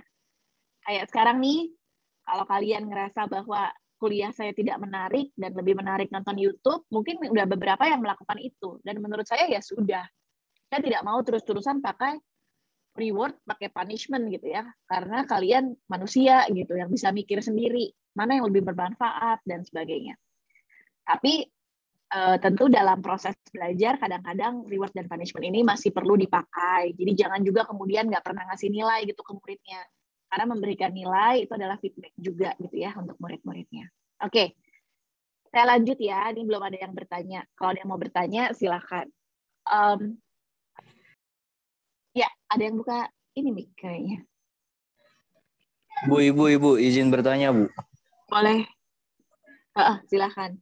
Kayak sekarang nih, kalau kalian ngerasa bahwa kuliah saya tidak menarik dan lebih menarik nonton YouTube, mungkin udah beberapa yang melakukan itu. Dan menurut saya ya sudah. Saya tidak mau terus-terusan pakai reward, pakai punishment gitu ya. Karena kalian manusia gitu, yang bisa mikir sendiri, mana yang lebih bermanfaat dan sebagainya. Tapi tentu dalam proses belajar kadang-kadang reward dan punishment ini masih perlu dipakai. Jadi jangan juga kemudian nggak pernah ngasih nilai gitu ke muridnya. Karena memberikan nilai itu adalah feedback juga gitu ya untuk murid-muridnya. Oke, saya lanjut ya. Ini belum ada yang bertanya. Kalau ada yang mau bertanya silakan. Ya, ada yang buka ini nih kayaknya.
Ibu, izin bertanya, Bu.
Boleh. Silakan.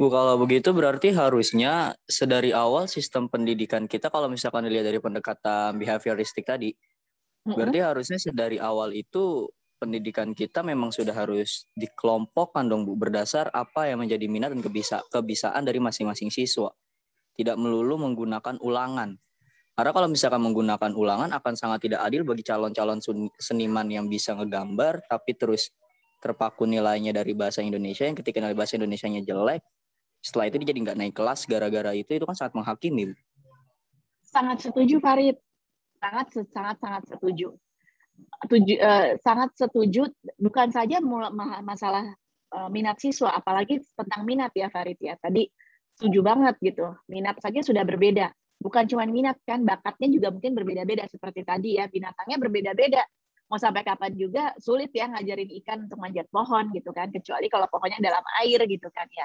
Bu, kalau begitu berarti harusnya sedari awal sistem pendidikan kita, kalau misalkan dilihat dari pendekatan behavioristik tadi, berarti harusnya sedari awal itu pendidikan kita memang sudah harus dikelompokkan dong, Bu, berdasar apa yang menjadi minat dan kebiasaan dari masing-masing siswa. Tidak melulu menggunakan ulangan. Karena kalau misalkan menggunakan ulangan akan sangat tidak adil bagi calon-calon seniman yang bisa ngegambar, tapi terus terpaku nilainya dari bahasa Indonesia, yang ketika nilai bahasa Indonesianya jelek, setelah itu dia jadi nggak naik kelas gara-gara itu kan sangat menghakimi.
Sangat setuju, Farid. Sangat setuju. Sangat setuju, bukan saja masalah minat siswa, apalagi tentang minat ya Farid ya. Tadi setuju banget gitu. Minat saja sudah berbeda. Bukan cuma minat kan, bakatnya juga mungkin berbeda-beda seperti tadi ya, binatangnya berbeda-beda. Mau sampai kapan juga sulit ya ngajarin ikan untuk manjat pohon gitu kan, kecuali kalau pohonnya dalam air gitu kan ya.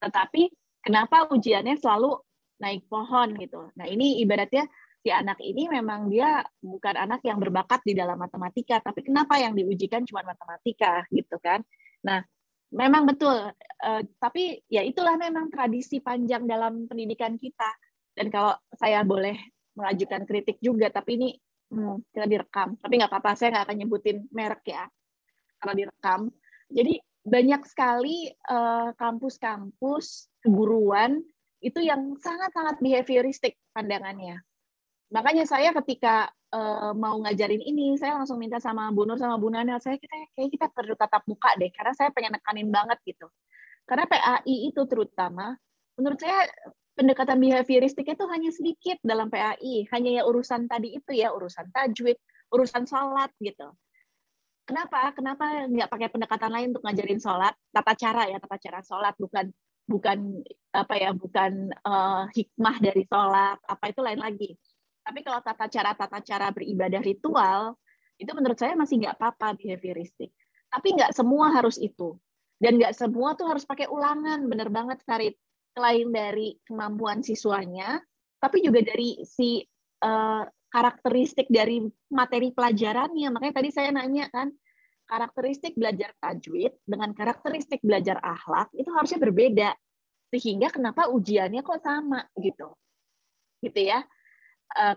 Tetapi kenapa ujiannya selalu naik pohon gitu. Nah, ini ibaratnya si anak ini memang dia bukan anak yang berbakat di dalam matematika, tapi kenapa yang diujikan cuma matematika gitu kan. Nah, memang betul, tapi ya itulah memang tradisi panjang dalam pendidikan kita. Dan kalau saya boleh mengajukan kritik juga, tapi ini kita direkam. Tapi nggak apa-apa, saya nggak akan nyebutin merek ya, karena direkam. Jadi banyak sekali kampus-kampus keguruan itu yang sangat-sangat behavioristik pandangannya. Makanya saya ketika mau ngajarin ini, saya langsung minta sama Bu Nur sama Bu Nana, kita perlu tatap muka deh, karena saya pengen nekanin banget gitu. Karena PAI itu terutama, menurut saya pendekatan behavioristik itu hanya sedikit dalam PAI, hanya ya urusan tadi itu ya, urusan tajwid, urusan sholat gitu. Kenapa nggak pakai pendekatan lain untuk ngajarin sholat, tata cara sholat, bukan hikmah dari sholat, apa itu lain lagi. Tapi kalau tata cara beribadah ritual, itu menurut saya masih nggak apa-apa behavioristik. Tapi nggak semua harus itu. Dan nggak semua tuh harus pakai ulangan, bener banget Farid. Selain dari kemampuan siswanya, tapi juga dari si karakteristik dari materi pelajarannya. Makanya tadi saya nanya kan, karakteristik belajar tajwid dengan karakteristik belajar akhlak itu harusnya berbeda. Sehingga kenapa ujiannya kok sama gitu. Gitu ya.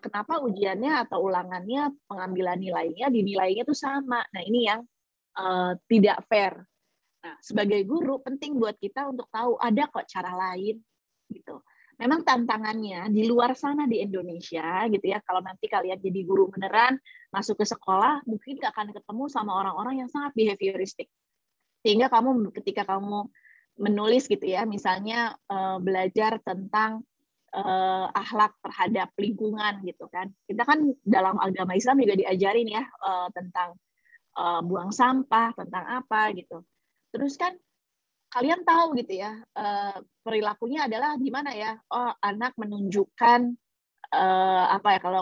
Kenapa ujiannya atau ulangannya, pengambilan nilainya, dinilainya itu sama. Nah, ini yang tidak fair. Nah, sebagai guru penting buat kita untuk tahu ada kok cara lain gitu. Memang tantangannya di luar sana di Indonesia gitu ya, kalau nanti kalian jadi guru beneran masuk ke sekolah mungkin gak akan ketemu sama orang-orang yang sangat behavioristik. Sehingga ketika kamu menulis gitu ya, misalnya belajar tentang akhlak terhadap lingkungan gitu kan. Kita kan dalam agama Islam juga diajarin ya tentang buang sampah, tentang apa gitu. Terus kan kalian tahu gitu ya, perilakunya adalah gimana ya? Oh, anak menunjukkan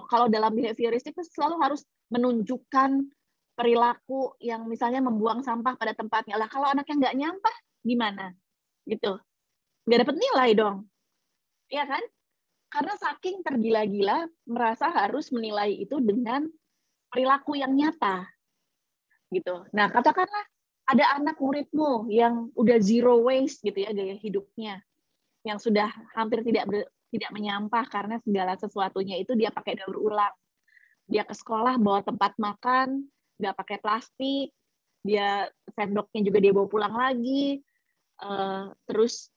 kalau dalam behavioristik itu selalu harus menunjukkan perilaku yang misalnya membuang sampah pada tempatnya. Lah kalau anaknya nggak nyampah gimana? Gitu. Nggak dapat nilai dong. Iya kan? Karena saking tergila-gila merasa harus menilai itu dengan perilaku yang nyata. Gitu. Nah, katakanlah ada anak muridmu yang udah zero waste gitu ya gaya hidupnya, yang sudah hampir tidak menyampah karena segala sesuatunya itu dia pakai daur ulang. Dia ke sekolah bawa tempat makan, nggak pakai plastik, dia sendoknya juga dia bawa pulang lagi, terus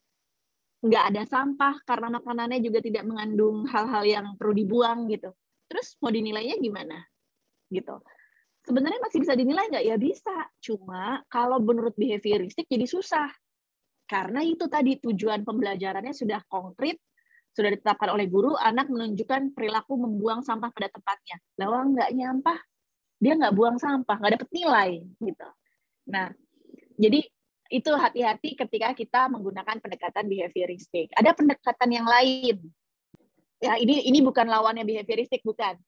nggak ada sampah karena makanannya juga tidak mengandung hal-hal yang perlu dibuang gitu. Terus mau dinilainya gimana? Gitu. Sebenarnya masih bisa dinilai nggak? Ya bisa. Cuma kalau menurut behavioristik jadi susah. Karena itu tadi tujuan pembelajarannya sudah konkret, sudah ditetapkan oleh guru, anak menunjukkan perilaku membuang sampah pada tempatnya. Lalu nggak nyampah, dia nggak buang sampah, nggak dapat nilai. Gitu. Nah, jadi itu hati-hati ketika kita menggunakan pendekatan behavioristik. Ada pendekatan yang lain. Ya, ini bukan lawannya behavioristik, bukan.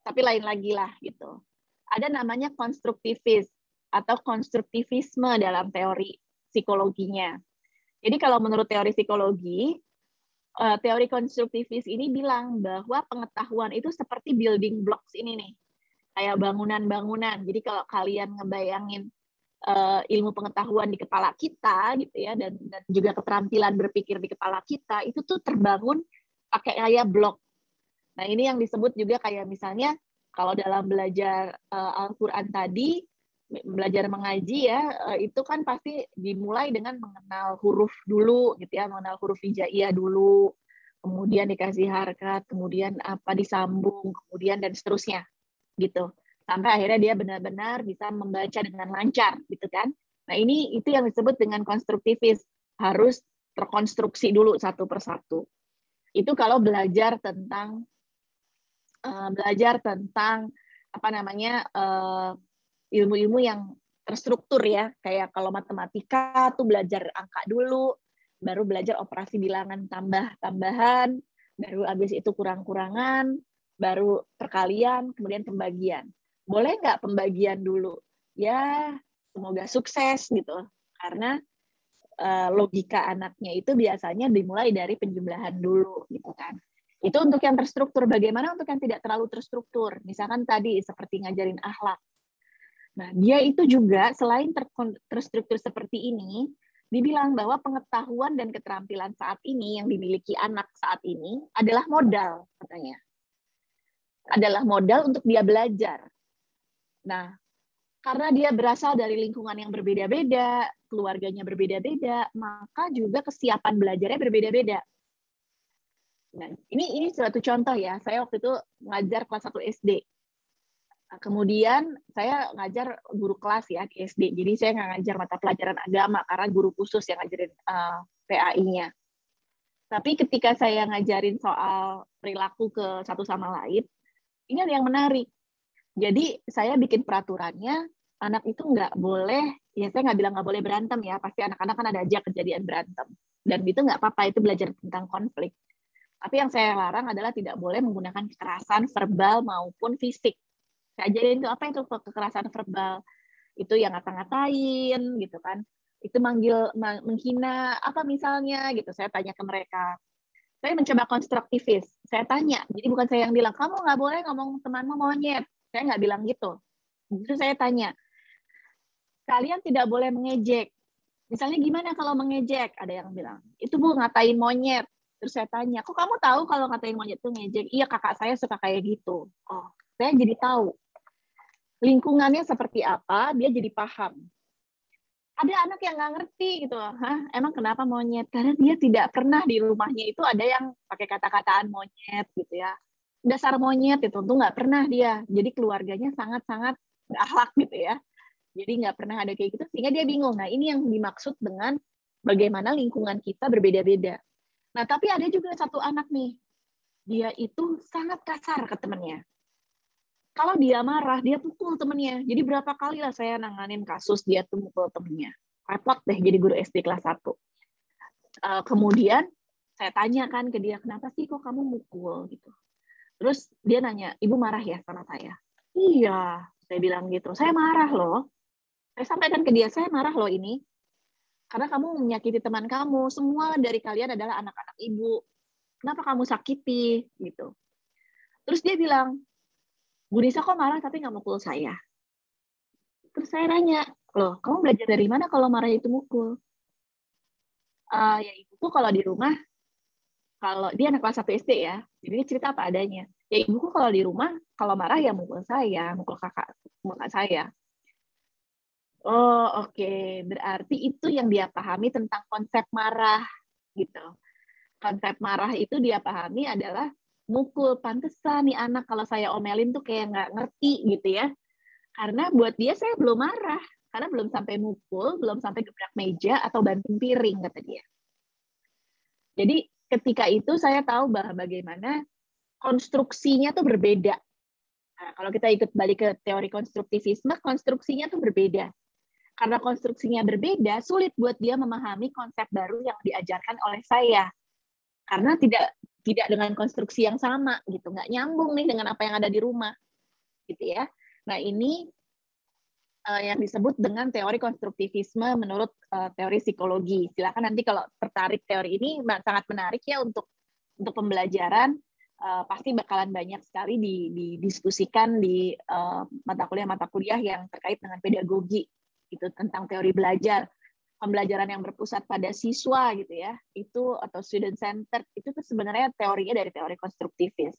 Tapi lain lagi lah gitu. Ada namanya konstruktivis atau konstruktivisme dalam teori psikologinya. Jadi kalau menurut teori psikologi, teori konstruktivis ini bilang bahwa pengetahuan itu seperti building blocks ini nih, kayak bangunan-bangunan. Jadi kalau kalian ngebayangin ilmu pengetahuan di kepala kita gitu ya, dan juga keterampilan berpikir di kepala kita itu tuh terbangun pakai kayak blok. Nah ini yang disebut juga kayak misalnya kalau dalam belajar Al-Quran tadi, belajar mengaji ya, itu kan pasti dimulai dengan mengenal huruf dulu, gitu ya, mengenal huruf hijaiyah dulu, kemudian dikasih harkat, kemudian apa disambung, kemudian dan seterusnya, gitu. Sampai akhirnya dia benar-benar bisa membaca dengan lancar, gitu kan. Nah itu yang disebut dengan konstruktivis, harus terkonstruksi dulu satu persatu. Itu kalau belajar tentang apa namanya ilmu-ilmu yang terstruktur ya. Kayak kalau matematika tuh belajar angka dulu, baru belajar operasi bilangan tambah-tambahan, baru habis itu kurang-kurangan, baru perkalian, kemudian pembagian. Boleh nggak pembagian dulu? Ya, semoga sukses gitu. Karena logika anaknya itu biasanya dimulai dari penjumlahan dulu gitu kan. Itu untuk yang terstruktur. Bagaimana untuk yang tidak terlalu terstruktur? Misalkan tadi seperti ngajarin akhlak. Nah, dia itu juga selain terstruktur seperti ini, dibilang bahwa pengetahuan dan keterampilan saat ini yang dimiliki anak saat ini adalah modal, katanya. Adalah modal untuk dia belajar. Nah, karena dia berasal dari lingkungan yang berbeda-beda, keluarganya berbeda-beda, maka juga kesiapan belajarnya berbeda-beda. Nah, ini suatu contoh ya. Saya waktu itu ngajar kelas 1 SD. Kemudian saya ngajar guru kelas ya di SD. Jadi saya nggak ngajar mata pelajaran agama karena guru khusus yang ngajarin PAI-nya. Tapi ketika saya ngajarin soal perilaku ke satu sama lain, ini ada yang menarik. Jadi saya bikin peraturannya, anak itu nggak boleh, ya saya nggak bilang nggak boleh berantem ya, pasti anak-anak kan ada aja kejadian berantem. Dan itu nggak apa-apa, itu belajar tentang konflik. Tapi yang saya larang adalah tidak boleh menggunakan kekerasan verbal maupun fisik. Saya ajarin itu apa itu kekerasan verbal, itu yang ngata-ngatain gitu kan, itu menghina apa misalnya gitu. Saya tanya ke mereka, saya mencoba konstruktivis, saya tanya, jadi bukan saya yang bilang kamu nggak boleh ngomong temanmu monyet, saya nggak bilang gitu. Justru saya tanya, kalian tidak boleh mengejek, misalnya gimana kalau mengejek? Ada yang bilang itu Bu ngatain monyet. Terus saya tanya, kok kamu tahu kalau ngatain monyet itu ngejek? Iya, kakak saya suka kayak gitu. Oh, saya jadi tahu lingkungannya seperti apa, dia jadi paham. Ada anak yang nggak ngerti gitu, hah? Emang kenapa monyet? Karena dia tidak pernah di rumahnya itu ada yang pakai kata-kataan monyet gitu ya. Dasar monyet itu tentu nggak pernah dia. Jadi keluarganya sangat-sangat berakhlak gitu ya. Jadi nggak pernah ada kayak gitu, sehingga dia bingung. Nah, ini yang dimaksud dengan bagaimana lingkungan kita berbeda-beda. Nah, tapi ada juga satu anak nih, dia itu sangat kasar ke temannya. Kalau dia marah, dia pukul temennya. Jadi berapa kali lah saya nanganin kasus dia tuh mukul temennya. Repot deh jadi guru SD kelas 1. Kemudian saya tanya kan ke dia, kenapa sih kok kamu mukul gitu. Terus dia nanya, ibu marah ya sama saya? Iya, saya bilang gitu. Saya marah loh. Saya sampaikan ke dia, saya marah loh ini. Karena kamu menyakiti teman kamu. Semua dari kalian adalah anak-anak ibu. Kenapa kamu sakiti gitu. Terus dia bilang, Bu Nisa kok marah tapi nggak mukul saya? Terus saya nanya, loh kamu belajar dari mana kalau marah itu mukul? Ya ibuku kalau di rumah, kalau dia anak kelas 1 SD ya, jadi dia cerita apa adanya. Ya ibuku kalau di rumah, kalau marah ya mukul saya, mukul kakak saya. Oh oke. Berarti itu yang dia pahami tentang konsep marah gitu. Konsep marah itu dia pahami adalah mukul. Pantesan nih anak kalau saya omelin tuh kayak nggak ngerti gitu ya. Karena buat dia saya belum marah. Karena belum sampai mukul, belum sampai gebrak meja atau banting piring, kata dia. Jadi ketika itu saya tahu bahwa bagaimana konstruksinya tuh berbeda. Nah, kalau kita ikut balik ke teori konstruktivisme, konstruksinya tuh berbeda. Karena konstruksinya berbeda, sulit buat dia memahami konsep baru yang diajarkan oleh saya. Karena tidak dengan konstruksi yang sama gitu, nggak nyambung nih dengan apa yang ada di rumah gitu ya. Nah ini yang disebut dengan teori konstruktivisme menurut teori psikologi. Silakan nanti kalau tertarik teori ini sangat menarik ya untuk pembelajaran, pasti bakalan banyak sekali didiskusikan di mata kuliah yang terkait dengan pedagogi gitu, tentang teori belajar. Pembelajaran yang berpusat pada siswa gitu ya, itu atau student centered itu tuh sebenarnya teorinya dari teori konstruktivis.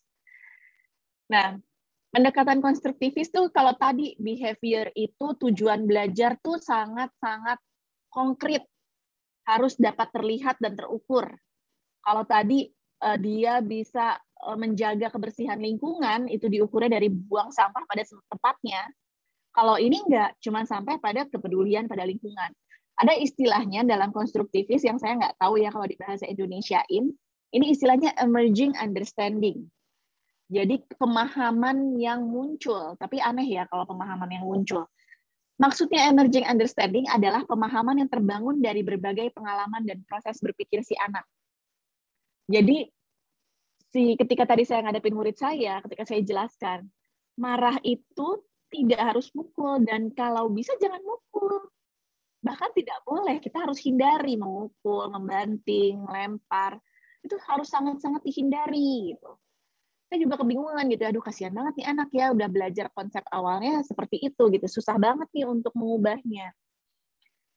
Nah, pendekatan konstruktivis tuh kalau tadi behavior itu tujuan belajar tuh sangat-sangat konkret, harus dapat terlihat dan terukur. Kalau tadi dia bisa menjaga kebersihan lingkungan, itu diukurnya dari buang sampah pada tempatnya. Kalau ini enggak, cuma sampai pada kepedulian pada lingkungan. Ada istilahnya dalam konstruktivis yang saya nggak tahu ya kalau di bahasa Indonesiain. Ini istilahnya emerging understanding. Jadi pemahaman yang muncul, tapi aneh ya kalau pemahaman yang muncul. Maksudnya emerging understanding adalah pemahaman yang terbangun dari berbagai pengalaman dan proses berpikir si anak. Jadi ketika tadi saya ngadepin murid saya, ketika saya jelaskan, marah itu tidak harus mukul, dan kalau bisa jangan mukul. Bahkan tidak boleh, kita harus hindari memukul, membanting, melempar. Itu harus sangat-sangat dihindari gitu. Saya juga kebingungan gitu, aduh kasihan banget nih anak ya, udah belajar konsep awalnya seperti itu gitu, susah banget nih untuk mengubahnya.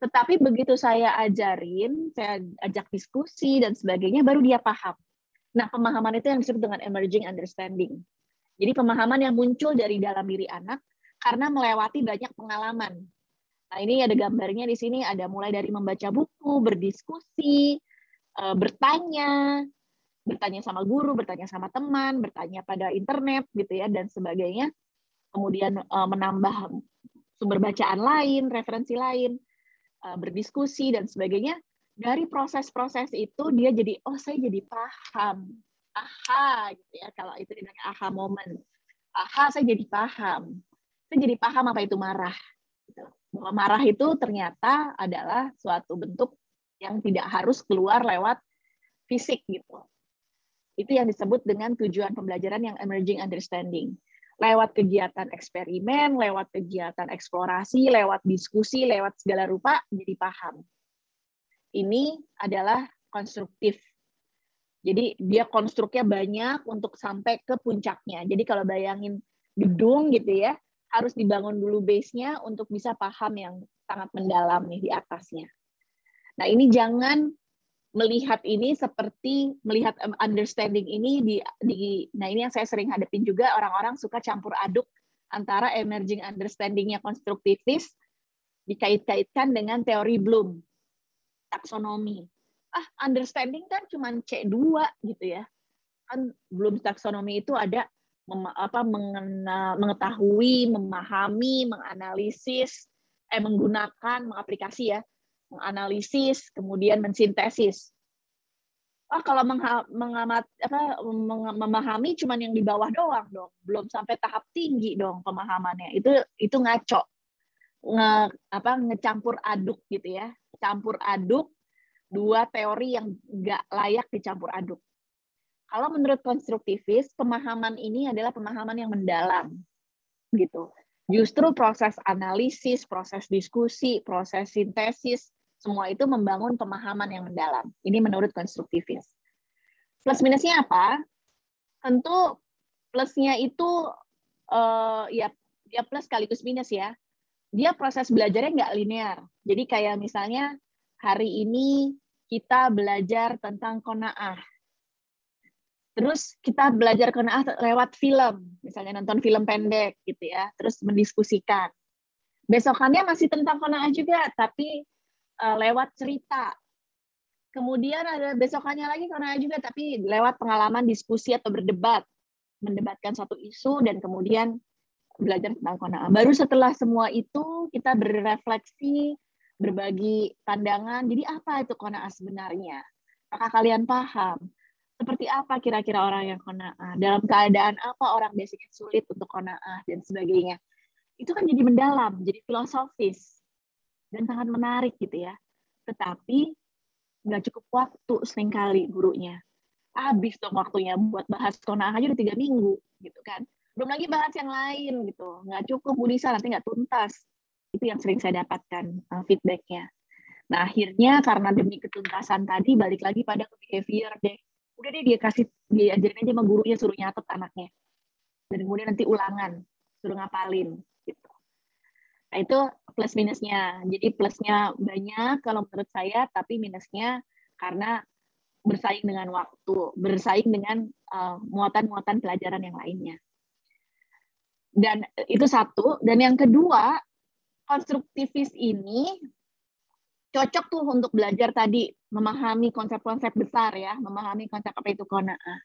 Tetapi begitu saya ajarin, saya ajak diskusi dan sebagainya, baru dia paham. Nah, pemahaman itu yang disebut dengan emerging understanding. Jadi pemahaman yang muncul dari dalam diri anak karena melewati banyak pengalaman. Nah, ini ada gambarnya di sini, ada mulai dari membaca buku, berdiskusi, bertanya sama guru, bertanya sama teman, bertanya pada internet gitu ya, dan sebagainya. Kemudian menambah sumber bacaan lain, referensi lain, berdiskusi dan sebagainya. Dari proses-proses itu dia jadi, oh saya jadi paham, aha gitu ya, kalau itu dinamakan aha moment. Aha, saya jadi paham apa itu marah. Bahwa marah itu ternyata adalah suatu bentuk yang tidak harus keluar lewat fisik gitu. Itu yang disebut dengan tujuan pembelajaran yang emerging understanding. Lewat kegiatan eksperimen, lewat kegiatan eksplorasi, lewat diskusi, lewat segala rupa, jadi paham. Ini adalah konstruktif. Jadi dia konstruknya banyak untuk sampai ke puncaknya. Jadi kalau bayangin gedung gitu ya, harus dibangun dulu base-nya untuk bisa paham yang sangat mendalam nih di atasnya. Nah ini jangan melihat ini seperti melihat understanding ini nah ini yang saya sering hadapin juga, orang-orang suka campur aduk antara emerging understanding-nya konstruktivis dikait-kaitkan dengan teori Bloom, taksonomi. Understanding kan cuma C2 gitu ya. Kan Bloom taksonomi itu ada mengetahui, memahami, menganalisis, menggunakan, mengaplikasi ya, menganalisis, kemudian mensintesis. Kalau memahami cuman yang di bawah doang dong, belum sampai tahap tinggi dong pemahamannya. Itu ngaco, ngecampur aduk gitu ya, campur aduk dua teori yang nggak layak dicampur aduk. Kalau menurut konstruktivis, pemahaman ini adalah pemahaman yang mendalam, gitu. Justru proses analisis, proses diskusi, proses sintesis, semua itu membangun pemahaman yang mendalam. Ini menurut konstruktivis. Plus minusnya apa? Tentu plusnya itu ya plus sekaligus minus ya. Dia proses belajarnya nggak linear. Jadi kayak misalnya hari ini kita belajar tentang qanaah. Terus kita belajar qanaah lewat film, misalnya nonton film pendek gitu ya, terus mendiskusikan. Besokannya masih tentang qanaah juga, tapi lewat cerita. Kemudian ada besokannya lagi qanaah juga, tapi lewat pengalaman diskusi atau berdebat, mendebatkan satu isu dan kemudian belajar tentang qanaah. Baru setelah semua itu kita berefleksi, berbagi pandangan. Jadi apa itu qanaah sebenarnya? Apakah kalian paham? Seperti apa kira-kira orang yang qanaah? Dalam keadaan apa orang biasanya sulit untuk qanaah dan sebagainya? Itu kan jadi mendalam, jadi filosofis dan sangat menarik gitu ya. Tetapi nggak cukup waktu seringkali gurunya. Habis dong waktunya buat bahas qanaah aja udah 3 minggu gitu kan. Belum lagi bahas yang lain gitu. Nggak cukup Bu Lisa, nanti nggak tuntas. Itu yang sering saya dapatkan feedback-nya. Nah akhirnya karena demi ketuntasan tadi balik lagi pada behavior deh. Udah deh dia ajarin aja sama gurunya, suruh nyatet anaknya. Dan kemudian nanti ulangan, suruh ngapalin gitu. Nah itu plus minusnya. Jadi plusnya banyak kalau menurut saya, tapi minusnya karena bersaing dengan waktu, bersaing dengan muatan-muatan pelajaran yang lainnya. Dan itu satu. Dan yang kedua, konstruktivis ini cocok tuh untuk belajar tadi, memahami konsep-konsep besar ya, memahami konsep apa itu qanaah.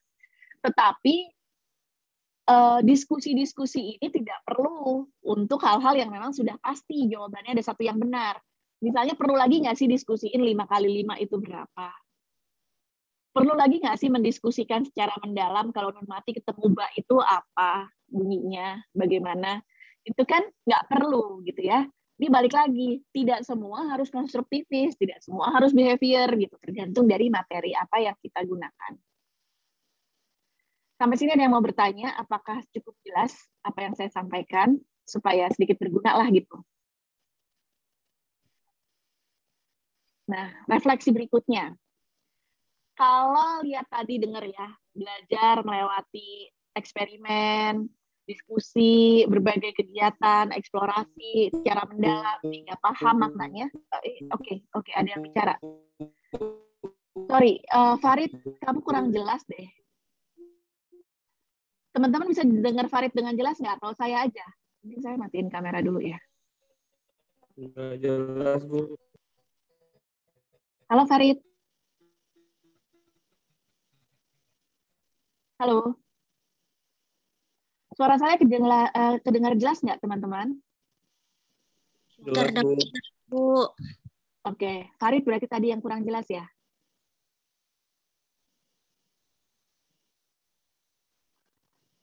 Tetapi diskusi-diskusi ini tidak perlu untuk hal-hal yang memang sudah pasti jawabannya ada satu yang benar. Misalnya perlu lagi nggak sih diskusiin 5 kali 5 itu berapa? Perlu lagi nggak sih mendiskusikan secara mendalam kalau nun mati ketemu ba itu apa bunyinya, bagaimana? Itu kan nggak perlu gitu ya. Ini balik lagi, tidak semua harus konstruktivis, tidak semua harus behavior gitu, tergantung dari materi apa yang kita gunakan. Sampai sini ada yang mau bertanya, apakah cukup jelas apa yang saya sampaikan supaya sedikit berguna lah gitu. Nah, refleksi berikutnya. Kalau lihat tadi dengar ya, belajar melewati eksperimen, diskusi, berbagai kegiatan, eksplorasi secara mendalam hingga paham maknanya. Oke, ada yang bicara. Sorry, Farid, kamu kurang jelas deh. Teman-teman bisa dengar Farid dengan jelas nggak? Atau saya aja? Mungkin saya matiin kamera dulu ya.
Nggak jelas, Bu.
Halo Farid. Halo. Suara saya kedengar jelas nggak, teman-teman?
Jelas, Bu.
Bu.
Oke, Farid berarti tadi yang kurang jelas ya?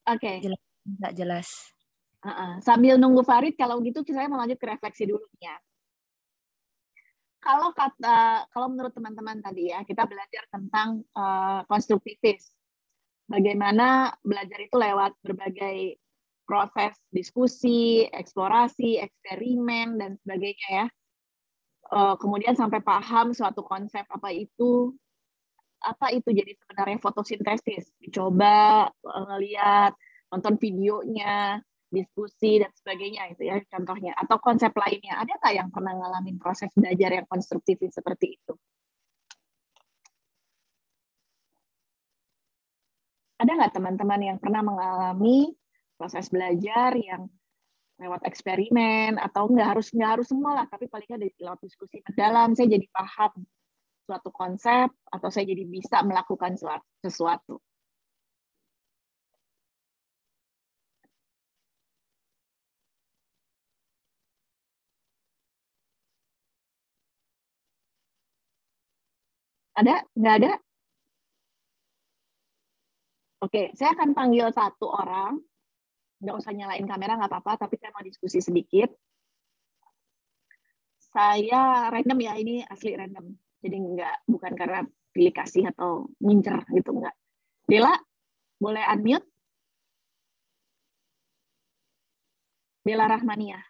Oke.
Nggak jelas.
Sambil nunggu Farid, kalau gitu saya mau lanjut ke refleksi dulu ya. Kalau menurut teman-teman tadi ya, kita belajar tentang konstruktivis. Bagaimana belajar itu lewat berbagai proses diskusi, eksplorasi, eksperimen, dan sebagainya ya. Kemudian sampai paham suatu konsep apa itu jadi sebenarnya fotosintesis. Dicoba, ngeliat, nonton videonya, diskusi, dan sebagainya itu ya contohnya. Atau konsep lainnya. Ada nggak yang pernah ngalamin proses belajar yang konstruktif seperti itu? Ada nggak teman-teman yang pernah mengalami proses belajar yang lewat eksperimen atau nggak harus semua lah, tapi paling nggak lewat diskusi mendalam saya jadi paham suatu konsep atau saya jadi bisa melakukan sesuatu. Ada? Nggak ada? Oke, saya akan panggil satu orang. Nggak usah nyalain kamera, nggak apa-apa, tapi saya mau diskusi sedikit. Saya random ya, ini asli random. Jadi bukan karena pilih kasih atau ngincer gitu, nggak. Dela, boleh unmute? Dela Rahmania.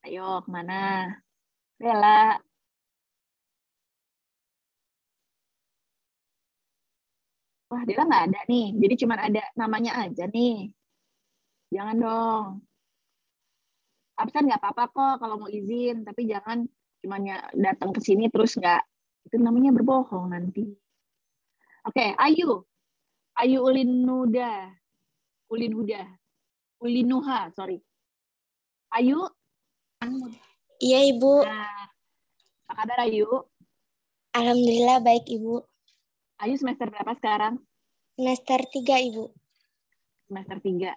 Ayo, kemana? Dela. Wah, Dela nggak ada nih. Jadi cuma ada namanya aja nih. Jangan dong. Absen nggak apa-apa kok kalau mau izin, tapi jangan cuma datang ke sini terus nggak. Itu namanya berbohong nanti. Oke, Ayu. Ayu Ulinuha, sorry. Ayu?
Iya, Ibu.
Nah, apa kabar Ayu?
Alhamdulillah baik, Ibu.
Ayu semester berapa sekarang?
Semester 3, Ibu.
Semester 3.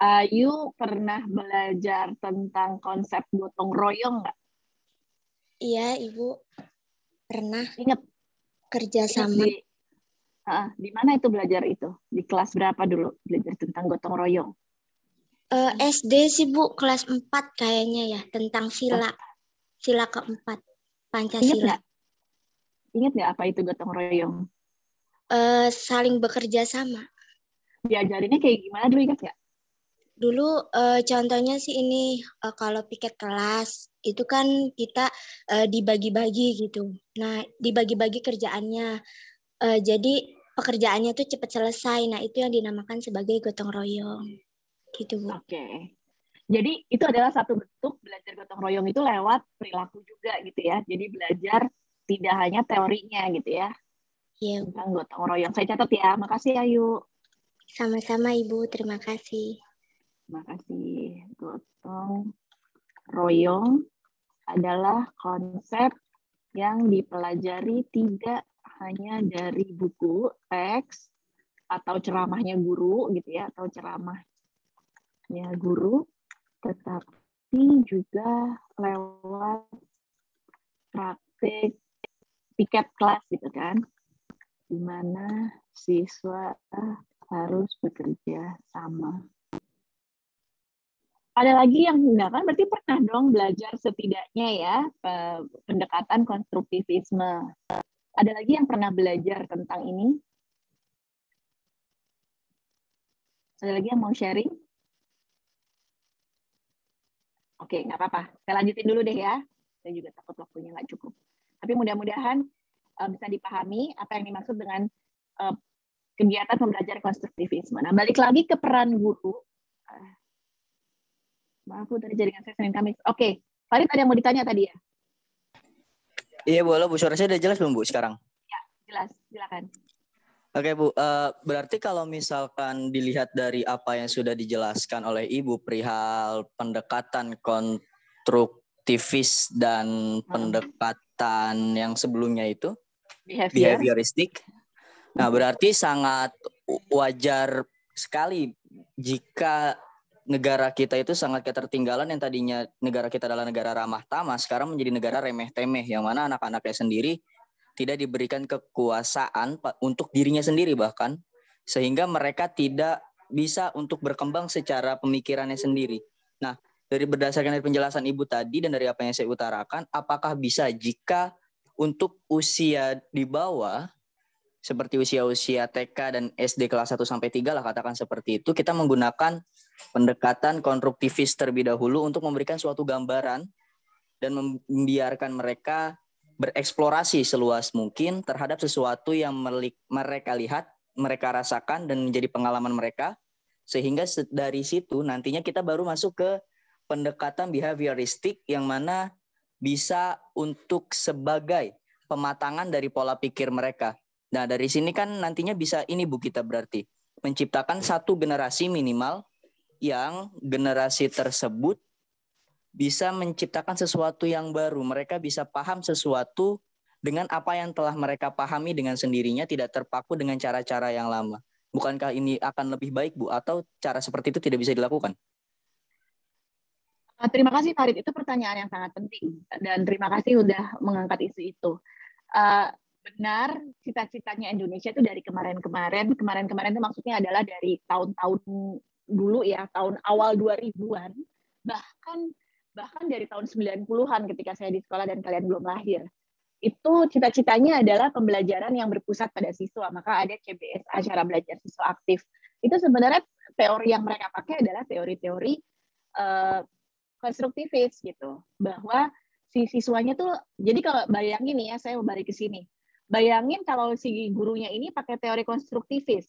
Ayu pernah belajar tentang konsep gotong royong nggak?
Iya, Ibu. Pernah.
Ingat?
Kerjasama.
Di mana itu belajar itu? Di kelas berapa dulu belajar tentang gotong royong?
SD sih, Bu. Kelas 4 kayaknya ya. Tentang sila. Sila keempat. Pancasila.
Ingat nggak apa itu gotong royong?
Saling bekerja sama.
Diajarinnya kayak gimana dulu, ingat nggak?
Dulu contohnya sih ini, kalau piket kelas, itu kan kita dibagi-bagi gitu. Nah, dibagi-bagi kerjaannya. Jadi pekerjaannya tuh cepat selesai. Nah, itu yang dinamakan sebagai gotong royong. Gitu, Bu.
Oke. Jadi itu adalah satu bentuk belajar gotong royong itu lewat perilaku juga gitu ya. Jadi belajar tidak hanya teorinya gitu ya.
Iya, Bu.
Tentang gotong royong. Saya catat ya. Makasih Ayu.
Sama-sama, Ibu. Terima kasih.
Terima kasih. Gotong royong adalah konsep yang dipelajari tidak hanya dari buku, teks, atau ceramahnya guru gitu ya, atau ceramahnya guru, tetapi juga lewat praktik piket kelas gitu kan, di mana siswa harus bekerja sama. Ada lagi yang enggak kan? Berarti pernah dong belajar setidaknya ya pendekatan konstruktivisme. Ada lagi yang pernah belajar tentang ini? Ada lagi yang mau sharing? Oke, nggak apa-apa. Saya lanjutin dulu deh ya. Saya juga takut waktunya nggak cukup. Tapi mudah-mudahan bisa dipahami apa yang dimaksud dengan kegiatan pembelajaran konstruktivisme. Nah, balik lagi ke peran guru. Maaf, dari jaringan saya Senin Kamis. Oke, Farid ada yang mau ditanya tadi ya?
Iya, boleh Bu. Suara saya udah jelas belum Bu sekarang?
Ya, jelas. Silakan.
Oke Bu, berarti kalau misalkan dilihat dari apa yang sudah dijelaskan oleh Ibu perihal pendekatan konstruktivis dan pendekatan yang sebelumnya itu behavioristik. Nah, berarti sangat wajar sekali jika negara kita itu sangat ketertinggalan, yang tadinya negara kita adalah negara ramah tamah, sekarang menjadi negara remeh-temeh, yang mana anak-anaknya sendiri tidak diberikan kekuasaan untuk dirinya sendiri bahkan, sehingga mereka tidak bisa untuk berkembang secara pemikirannya sendiri. Nah, berdasarkan dari penjelasan Ibu tadi dan dari apa yang saya utarakan, apakah bisa jika untuk usia di bawah, seperti usia-usia TK dan SD kelas 1 sampai 3 lah katakan seperti itu, kita menggunakan pendekatan konstruktivis terlebih dahulu untuk memberikan suatu gambaran dan membiarkan mereka bereksplorasi seluas mungkin terhadap sesuatu yang mereka lihat, mereka rasakan dan menjadi pengalaman mereka, sehingga dari situ nantinya kita baru masuk ke pendekatan behavioristik yang mana bisa untuk sebagai pematangan dari pola pikir mereka. Nah, dari sini kan nantinya bisa ini Bu, kita berarti menciptakan satu generasi minimal yang generasi tersebut bisa menciptakan sesuatu yang baru. Mereka bisa paham sesuatu dengan apa yang telah mereka pahami dengan sendirinya, tidak terpaku dengan cara-cara yang lama. Bukankah ini akan lebih baik Bu, atau cara seperti itu tidak bisa dilakukan?
Terima kasih Farid, itu pertanyaan yang sangat penting dan terima kasih sudah mengangkat isu itu. Benar, cita-citanya Indonesia itu dari kemarin-kemarin itu maksudnya adalah dari tahun-tahun dulu ya, tahun awal 2000-an, bahkan dari tahun 90-an ketika saya di sekolah dan kalian belum lahir. Itu cita-citanya adalah pembelajaran yang berpusat pada siswa, maka ada CBSA, cara belajar siswa aktif. Itu sebenarnya teori yang mereka pakai adalah teori-teori konstruktivis gitu, bahwa si siswanya tuh, jadi kalau bayangin ya, saya mau balik ke sini. Bayangin kalau si gurunya ini pakai teori konstruktivis,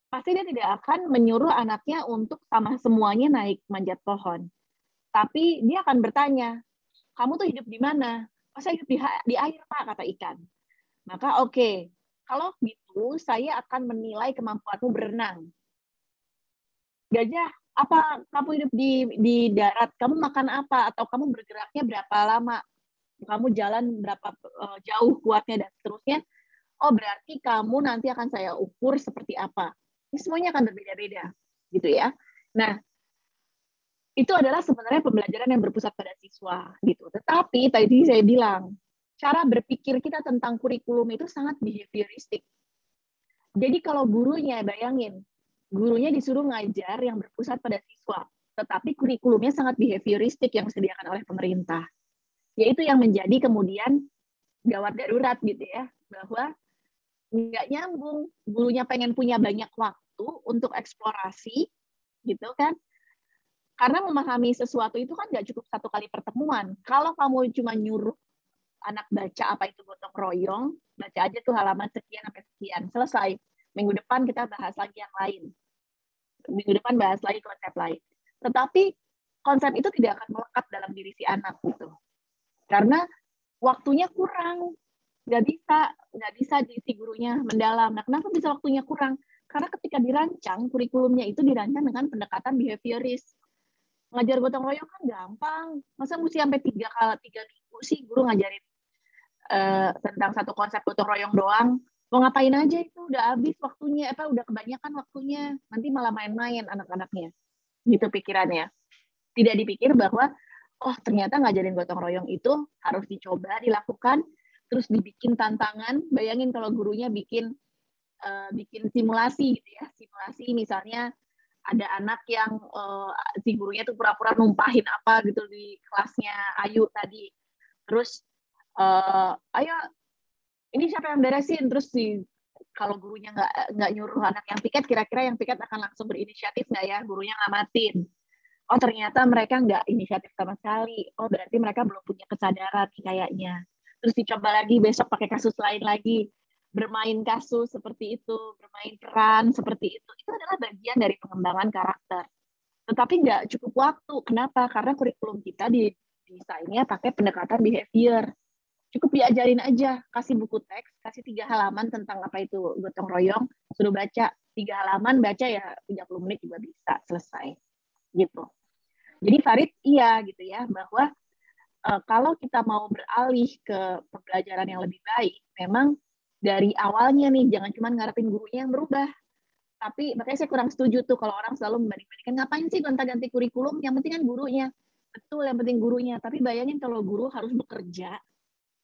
pasti dia tidak akan menyuruh anaknya untuk sama semuanya naik manjat pohon. Tapi dia akan bertanya, kamu tuh hidup di mana? Oh, saya hidup di air, Pak, kata ikan. Maka oke, kalau gitu saya akan menilai kemampuanmu berenang. Gajah, apa kamu hidup di darat? Kamu makan apa? Atau kamu bergeraknya berapa lama? Kamu jalan berapa jauh kuatnya dan seterusnya. Oh, berarti kamu nanti akan saya ukur seperti apa. Ini semuanya akan berbeda-beda, gitu ya. Nah, itu adalah sebenarnya pembelajaran yang berpusat pada siswa, gitu. Tetapi tadi saya bilang, cara berpikir kita tentang kurikulum itu sangat behavioristik. Jadi kalau gurunya, bayangin, gurunya disuruh ngajar yang berpusat pada siswa, tetapi kurikulumnya sangat behavioristik yang disediakan oleh pemerintah. Yaitu yang menjadi kemudian gawat darurat gitu ya, bahwa nggak nyambung, gurunya pengen punya banyak waktu untuk eksplorasi, gitu kan? Karena memahami sesuatu itu kan nggak cukup satu kali pertemuan. Kalau kamu cuma nyuruh anak baca apa itu gotong royong, baca aja tuh halaman sekian sampai sekian, selesai. Minggu depan kita bahas lagi yang lain. Minggu depan bahas lagi konsep lain. Tetapi konsep itu tidak akan melekat dalam diri si anak gitu. Karena waktunya kurang, nggak bisa si gurunya mendalam. Nah, kenapa bisa waktunya kurang? Karena ketika dirancang, kurikulumnya itu dirancang dengan pendekatan behavioris. Ngajar gotong royong kan gampang. Masa mesti sampai 3 minggu sih guru ngajarin tentang satu konsep gotong royong doang? Mau ngapain aja itu udah habis waktunya, udah kebanyakan waktunya. Nanti malah main-main anak-anaknya. Gitu pikirannya. Tidak dipikir bahwa oh ternyata ngajarin gotong royong itu harus dicoba, dilakukan, terus dibikin tantangan. Bayangin kalau gurunya bikin simulasi gitu ya, simulasi misalnya ada anak yang si gurunya tuh pura-pura numpahin apa gitu di kelasnya Ayu tadi. Terus ayo ini siapa yang beresin, terus kalau gurunya nggak nyuruh anak yang piket, kira-kira yang piket akan langsung berinisiatif nggak ya? Gurunya ngamatin. Oh ternyata mereka nggak inisiatif sama sekali. Oh berarti mereka belum punya kesadaran kayaknya. Terus dicoba lagi besok pakai kasus lain lagi, bermain kasus seperti itu, bermain peran seperti itu adalah bagian dari pengembangan karakter. Tetapi nggak cukup waktu. Kenapa? Karena kurikulum kita desainnya pakai pendekatan behavior. Cukup diajarin aja, kasih buku teks, kasih 3 halaman tentang apa itu gotong royong, suruh baca 3 halaman, baca ya 30 menit juga bisa selesai, gitu. Jadi Farid iya gitu ya, bahwa kalau kita mau beralih ke pembelajaran yang lebih baik, memang dari awalnya nih jangan cuma ngarepin gurunya yang berubah. Tapi makanya saya kurang setuju tuh kalau orang selalu membanding-bandingkan, ngapain sih gonta-ganti kurikulum, yang penting kan gurunya. Betul, yang penting gurunya, tapi bayangin kalau guru harus bekerja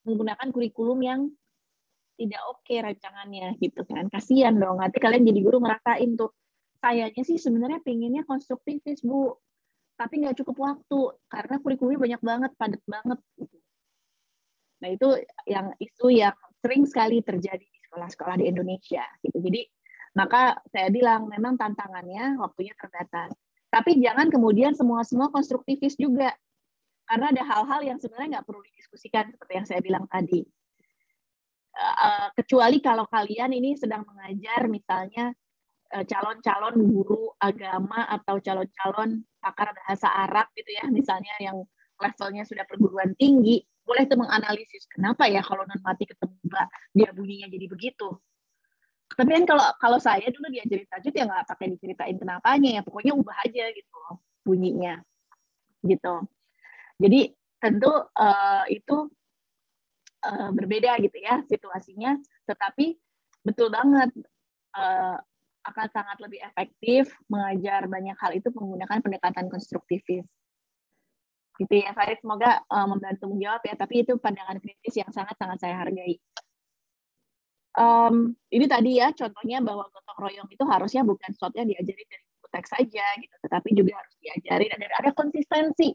menggunakan kurikulum yang tidak oke rancangannya gitu kan. Kasihan dong, nanti kalian jadi guru ngerasain tuh. Sayanya sih sebenarnya pengennya konstruktivis, Bu. Tapi nggak cukup waktu, karena kurikulumnya banyak banget, padat banget. Nah itu yang isu yang sering sekali terjadi di sekolah-sekolah di Indonesia. Gitu. Jadi maka saya bilang memang tantangannya waktunya terbatas. Tapi jangan kemudian semua konstruktivis juga. Karena ada hal-hal yang sebenarnya nggak perlu didiskusikan seperti yang saya bilang tadi. Kecuali kalau kalian ini sedang mengajar misalnya calon-calon guru agama atau calon-calon pakar bahasa Arab gitu ya, misalnya yang levelnya sudah perguruan tinggi, boleh itu menganalisis kenapa ya kalau non mati ketemu mbak dia bunyinya jadi begitu. Tapi kan kalau saya dulu diajarin tajwid ya nggak pakai diceritain kenapanya ya, pokoknya ubah aja gitu bunyinya gitu. Jadi tentu itu berbeda gitu ya situasinya, tetapi betul banget akan sangat lebih efektif mengajar banyak hal itu menggunakan pendekatan konstruktivis. Gitu ya, Farid, semoga membantu menjawab ya, tapi itu pandangan kritis yang sangat-sangat saya hargai. Ini tadi ya contohnya bahwa gotong royong itu harusnya bukan sesuatu yang diajarin dari buku teks saja gitu, tetapi juga harus diajarin ada konsistensi.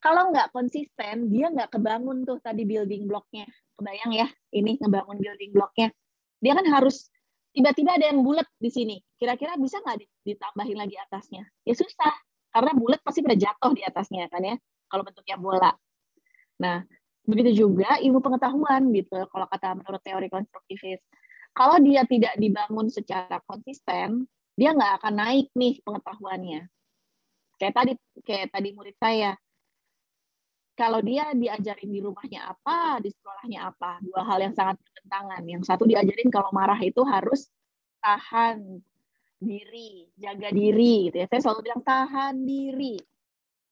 Kalau nggak konsisten, dia nggak kebangun tuh tadi building block-nya. Kebayang ya, ini ngebangun building block-nya. Dia kan harus, tiba-tiba ada yang bulat di sini. Kira-kira bisa nggak ditambahin lagi atasnya? Ya susah, karena bulat pasti udah jatuh di atasnya kan ya, kalau bentuknya bola. Nah, begitu juga ilmu pengetahuan gitu, kalau kata menurut teori konstruktivis. Kalau dia tidak dibangun secara konsisten, dia nggak akan naik nih pengetahuannya. Kayak tadi murid saya, kalau dia diajarin di rumahnya apa, di sekolahnya apa, dua hal yang sangat bertentangan. Yang satu diajarin kalau marah itu harus tahan diri, jaga diri, gitu ya. Saya selalu bilang tahan diri,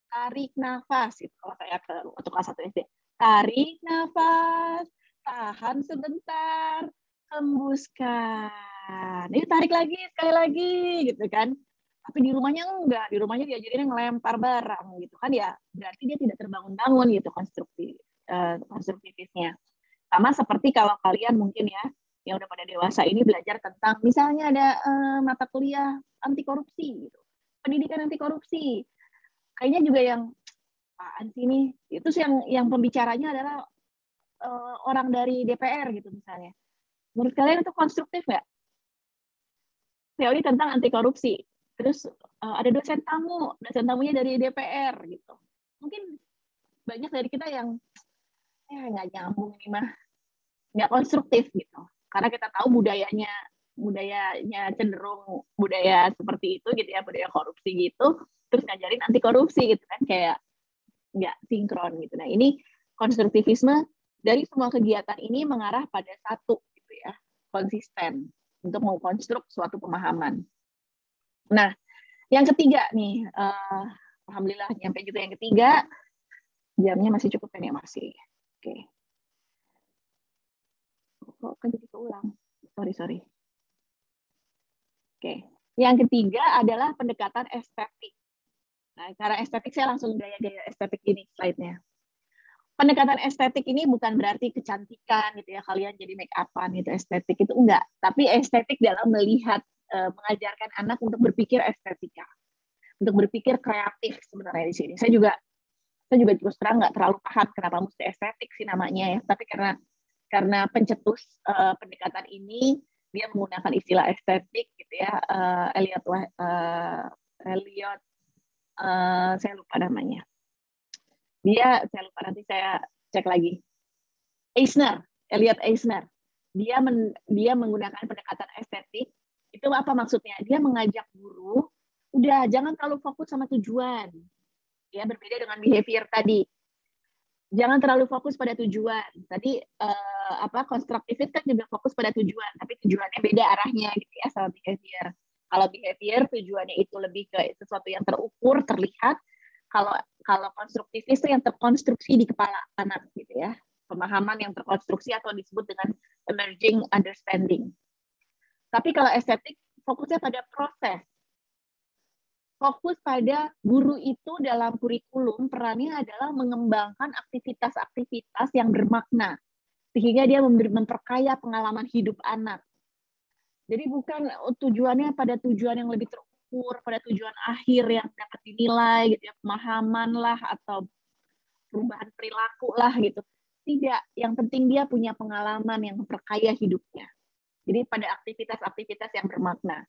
tarik nafas. Gitu. Kalau saya waktu kelas 1 SD, tarik nafas, tahan sebentar, hembuskan. Ini tarik lagi, sekali lagi, gitu kan. Tapi di rumahnya enggak, di rumahnya diajarin ngelempar barang gitu kan ya, berarti dia tidak terbangun-bangun gitu konstruktivisnya. Sama seperti kalau kalian mungkin ya yang udah pada dewasa ini belajar tentang misalnya ada mata kuliah anti korupsi gitu, pendidikan anti korupsi, kayaknya juga yang apaan sih ini, itu yang pembicaranya adalah orang dari DPR gitu misalnya. Menurut kalian itu konstruktif nggak? Teori tentang anti korupsi. Terus ada dosen tamunya dari DPR gitu. Mungkin banyak dari kita yang nggak nyambung ini mah, nggak konstruktif gitu. Karena kita tahu budayanya cenderung budaya seperti itu gitu ya, budaya korupsi gitu. Terus ngajarin anti korupsi gitu kan, kayak nggak sinkron gitu. Nah ini konstruktivisme dari semua kegiatan ini mengarah pada satu gitu ya, konsisten untuk mengkonstruk suatu pemahaman. Nah, yang ketiga nih, alhamdulillah nyampe juga yang ketiga, jamnya masih cukup kan ya masih. Oke. Kok kan jadi keulang? Sorry. Oke. Yang ketiga adalah pendekatan estetik. Nah, cara estetik saya langsung gaya-gaya estetik ini slide-nya. Pendekatan estetik ini bukan berarti kecantikan gitu ya, kalian jadi make up-an gitu, estetik itu enggak, tapi estetik dalam melihat mengajarkan anak untuk berpikir estetika, untuk berpikir kreatif sebenarnya di sini. Saya juga terus terang nggak terlalu paham kenapa mesti estetik sih namanya ya, tapi karena pencetus pendekatan ini dia menggunakan istilah estetik gitu ya. Elliot saya lupa namanya. Saya lupa, nanti saya cek lagi. Elliot Eisner. Dia menggunakan pendekatan estetik. Itu apa maksudnya? Dia mengajak guru, udah jangan terlalu fokus sama tujuan. Ya, berbeda dengan behavior tadi. Jangan terlalu fokus pada tujuan. Tadi konstruktivis kan juga fokus pada tujuan, tapi tujuannya beda arahnya gitu ya sama behavior. Kalau behavior tujuannya itu lebih ke sesuatu yang terukur, terlihat. Kalau konstruktivis itu yang terkonstruksi di kepala anak gitu ya. Pemahaman yang terkonstruksi atau disebut dengan emerging understanding. Tapi kalau estetik fokusnya pada proses. Fokus pada guru itu dalam kurikulum, perannya adalah mengembangkan aktivitas-aktivitas yang bermakna, sehingga dia memperkaya pengalaman hidup anak. Jadi bukan tujuannya pada tujuan yang lebih terukur, pada tujuan akhir yang dapat dinilai, gitu ya, pemahaman lah, atau perubahan perilaku lah, gitu. Tidak, yang penting dia punya pengalaman yang memperkaya hidupnya. Jadi pada aktivitas-aktivitas yang bermakna.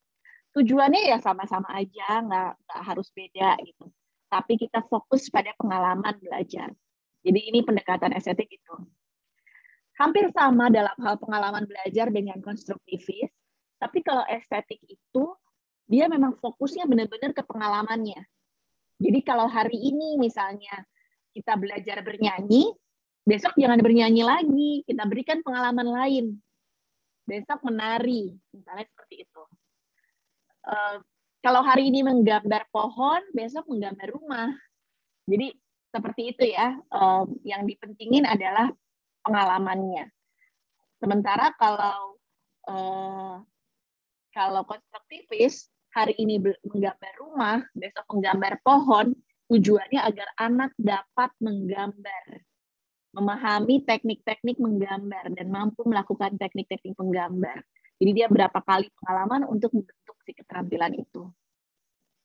Tujuannya ya sama-sama aja, nggak harus beda gitu. Tapi kita fokus pada pengalaman belajar. Jadi ini pendekatan estetik itu. Hampir sama dalam hal pengalaman belajar dengan konstruktivis, tapi kalau estetik itu, dia memang fokusnya benar-benar ke pengalamannya. Jadi kalau hari ini misalnya kita belajar bernyanyi, besok jangan bernyanyi lagi, kita berikan pengalaman lain. Besok menari, misalnya seperti itu. Kalau hari ini menggambar pohon, besok menggambar rumah. Jadi seperti itu ya. Yang dipentingin adalah pengalamannya. Sementara kalau konstruktivis, hari ini menggambar rumah, besok menggambar pohon, tujuannya agar anak dapat menggambar, memahami teknik-teknik menggambar dan mampu melakukan teknik-teknik menggambar. Jadi dia berapa kali pengalaman untuk membentuk si keterampilan itu.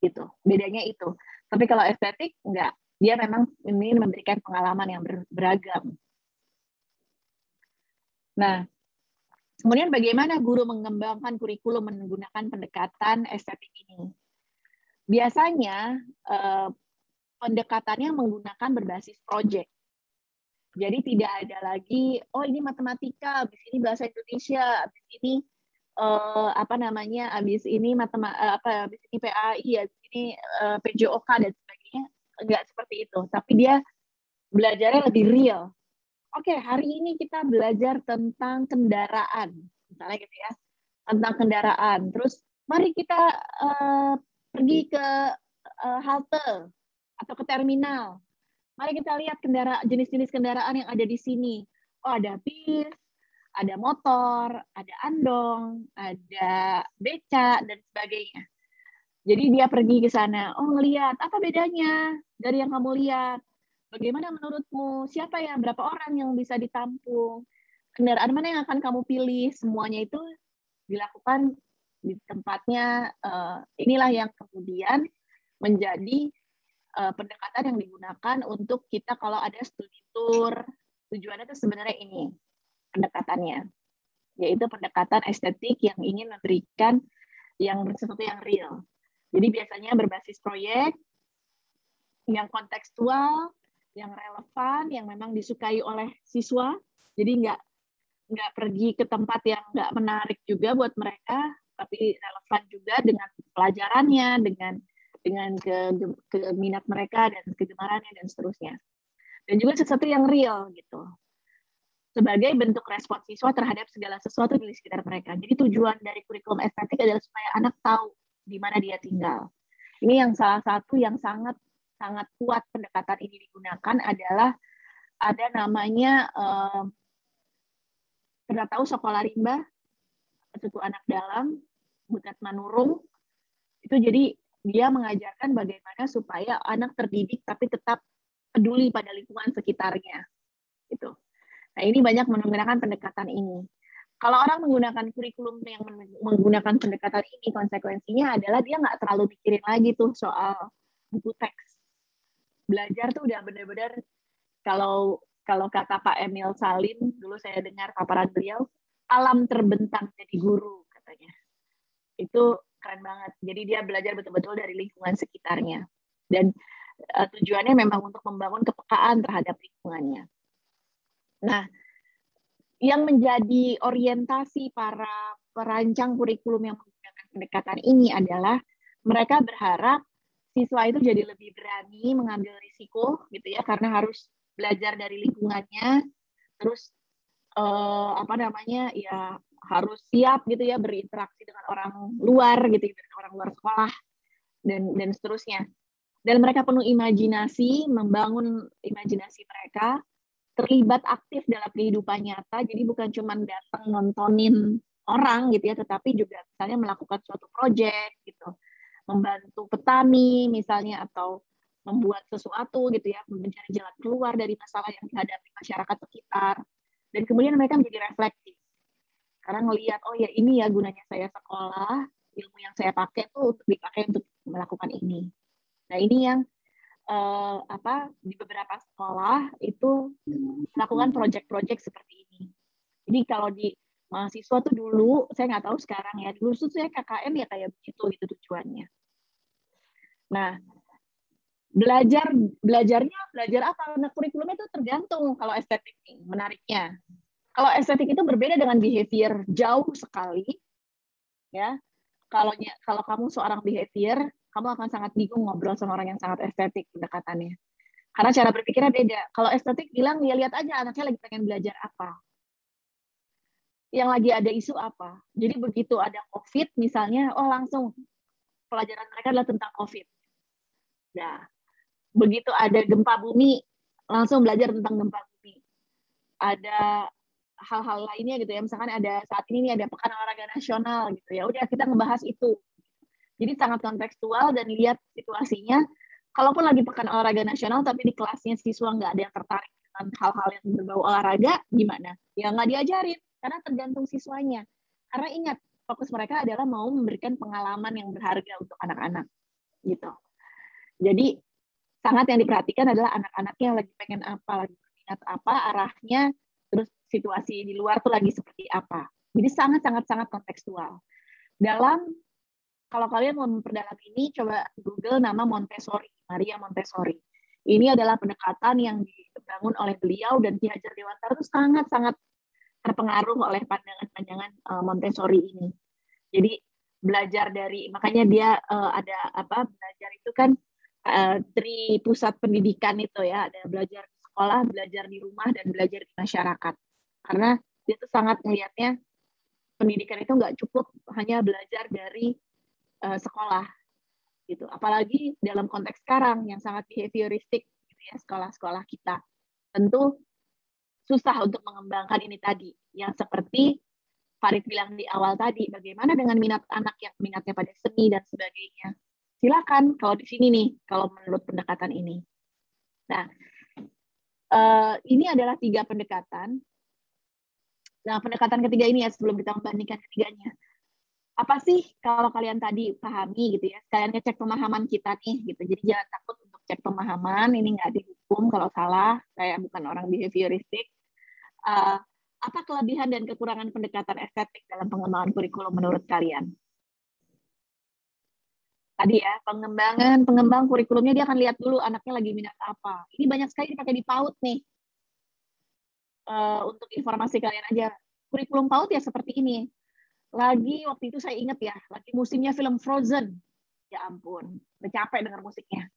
Gitu. Bedanya itu. Tapi kalau estetik, enggak. Dia memang ingin memberikan pengalaman yang beragam. Nah, kemudian bagaimana guru mengembangkan kurikulum menggunakan pendekatan estetik ini? Biasanya, pendekatannya menggunakan berbasis project. Jadi tidak ada lagi, oh ini matematika, habis ini bahasa Indonesia, habis ini habis ini habis ini PAI, habis ini PJOK dan sebagainya, enggak seperti itu. Tapi dia belajarnya lebih real. Oke, hari ini kita belajar tentang kendaraan, misalnya gitu ya, tentang kendaraan. Terus mari kita pergi ke halte atau ke terminal. Mari kita lihat jenis-jenis kendaraan yang ada di sini. Oh, ada bis, ada motor, ada andong, ada beca, dan sebagainya. Jadi dia pergi ke sana. Oh, ngelihat apa bedanya dari yang kamu lihat? Bagaimana menurutmu? Siapa ya? Berapa orang yang bisa ditampung? Kendaraan mana yang akan kamu pilih? Semuanya itu dilakukan di tempatnya. Inilah yang kemudian menjadi pendekatan yang digunakan untuk kita kalau ada studi tour. Tujuannya itu sebenarnya ini. Pendekatannya, yaitu pendekatan estetik yang ingin memberikan sesuatu yang real. Jadi biasanya berbasis proyek, yang kontekstual, yang relevan, yang memang disukai oleh siswa. Jadi nggak pergi ke tempat yang nggak menarik juga buat mereka, tapi relevan juga dengan pelajarannya, dengan minat mereka dan kegemarannya dan seterusnya. Dan juga sesuatu yang real gitu. Sebagai bentuk respon siswa terhadap segala sesuatu di sekitar mereka. Jadi tujuan dari kurikulum estetik adalah supaya anak tahu di mana dia tinggal. Ini yang salah satu yang sangat kuat pendekatan ini digunakan adalah ada namanya pernah tahu Sekolah Rimba, Suku Anak Dalam, Butet Manurung. Itu jadi dia mengajarkan bagaimana supaya anak terdidik tapi tetap peduli pada lingkungan sekitarnya. Gitu. Nah, ini banyak menggunakan pendekatan ini. Kalau orang menggunakan kurikulum yang menggunakan pendekatan ini, konsekuensinya adalah dia nggak terlalu mikirin lagi tuh soal buku teks. Belajar tuh udah benar-benar, kalau kata Pak Emil Salim, dulu saya dengar paparan beliau, alam terbentang jadi guru katanya. Itu keren banget. Jadi dia belajar betul-betul dari lingkungan sekitarnya. Dan tujuannya memang untuk membangun kepekaan terhadap lingkungannya. Nah, yang menjadi orientasi para perancang kurikulum yang menggunakan pendekatan ini adalah mereka berharap siswa itu jadi lebih berani mengambil risiko gitu ya, karena harus belajar dari lingkungannya, terus ya harus siap gitu ya berinteraksi dengan orang luar gitu, dengan orang luar sekolah dan seterusnya. Dan mereka penuh imajinasi, membangun imajinasi mereka, terlibat aktif dalam kehidupan nyata, jadi bukan cuma datang nontonin orang gitu ya, tetapi juga misalnya melakukan suatu proyek gitu, membantu petani misalnya, atau membuat sesuatu gitu ya, mencari jalan keluar dari masalah yang dihadapi masyarakat sekitar. Dan kemudian mereka menjadi reflektif, karena ngelihat, oh ya ini ya gunanya saya sekolah, ilmu yang saya pakai tuh untuk dipakai untuk melakukan ini. Nah ini yang di beberapa sekolah itu melakukan proyek-proyek seperti ini. Jadi kalau di mahasiswa tuh dulu, saya nggak tahu sekarang ya, dulu tuh saya KKN ya kayak begitu gitu tujuannya. Nah, belajar apa? Nah, kurikulumnya itu tergantung. Kalau estetik nih, menariknya. Kalau estetik itu berbeda dengan behavior jauh sekali, ya. Kalau kamu seorang behavior, kamu akan sangat bingung ngobrol sama orang yang sangat estetik pendekatannya. Karena cara berpikirnya beda. Kalau estetik bilang, ya lihat aja anaknya lagi pengen belajar apa. Yang lagi ada isu apa. Jadi begitu ada COVID misalnya, oh langsung pelajaran mereka adalah tentang COVID. Nah, begitu ada gempa bumi, langsung belajar tentang gempa bumi. Ada hal-hal lainnya gitu ya, misalkan ada saat ini ada pekan olahraga nasional gitu ya, udah kita ngebahas itu. Jadi sangat kontekstual dan lihat situasinya. Kalaupun lagi pekan olahraga nasional tapi di kelasnya siswa nggak ada yang tertarik dengan hal-hal yang berbau olahraga, gimana? Ya nggak diajarin, karena tergantung siswanya. Karena ingat, fokus mereka adalah mau memberikan pengalaman yang berharga untuk anak-anak gitu. Jadi sangat yang diperhatikan adalah anak-anaknya yang lagi pengen apa, lagi berminat apa, arahnya, terus situasi di luar tuh lagi seperti apa. Jadi sangat kontekstual. Kalau kalian mau memperdalam ini, coba Google nama Montessori, Maria Montessori. Ini adalah pendekatan yang dibangun oleh beliau, dan Ki Hajar Dewantara itu sangat terpengaruh oleh pandangan-pandangan Montessori ini. Jadi belajar dari, makanya dia belajar itu kan tri pusat pendidikan itu ya, ada belajar di sekolah, belajar di rumah, dan belajar di masyarakat. Karena dia tuh sangat melihatnya pendidikan itu nggak cukup hanya belajar dari sekolah gitu, apalagi dalam konteks sekarang yang sangat behavioristik gitu ya, sekolah-sekolah kita tentu susah untuk mengembangkan ini tadi, yang seperti Farid bilang di awal tadi, bagaimana dengan minat anak yang minatnya pada seni dan sebagainya. Silakan kalau di sini nih, kalau menurut pendekatan ini. Nah, ini adalah 3 pendekatan. Nah, pendekatan ketiga ini ya, sebelum kita membandingkan ketiganya, apa sih kalau kalian tadi pahami gitu ya, sekalian ngecek pemahaman kita nih gitu. Jadi jangan takut untuk cek pemahaman, ini nggak dihukum kalau salah, saya bukan orang behavioristik. Apa kelebihan dan kekurangan pendekatan estetik dalam pengembangan kurikulum menurut kalian? Tadi ya, pengembang kurikulumnya dia akan lihat dulu anaknya lagi minat apa. Ini banyak sekali dipakai di PAUD nih. Untuk informasi kalian aja, kurikulum PAUD ya seperti ini. Lagi waktu itu saya ingat ya, lagi musimnya film Frozen. Ya ampun, udah capek dengar musiknya.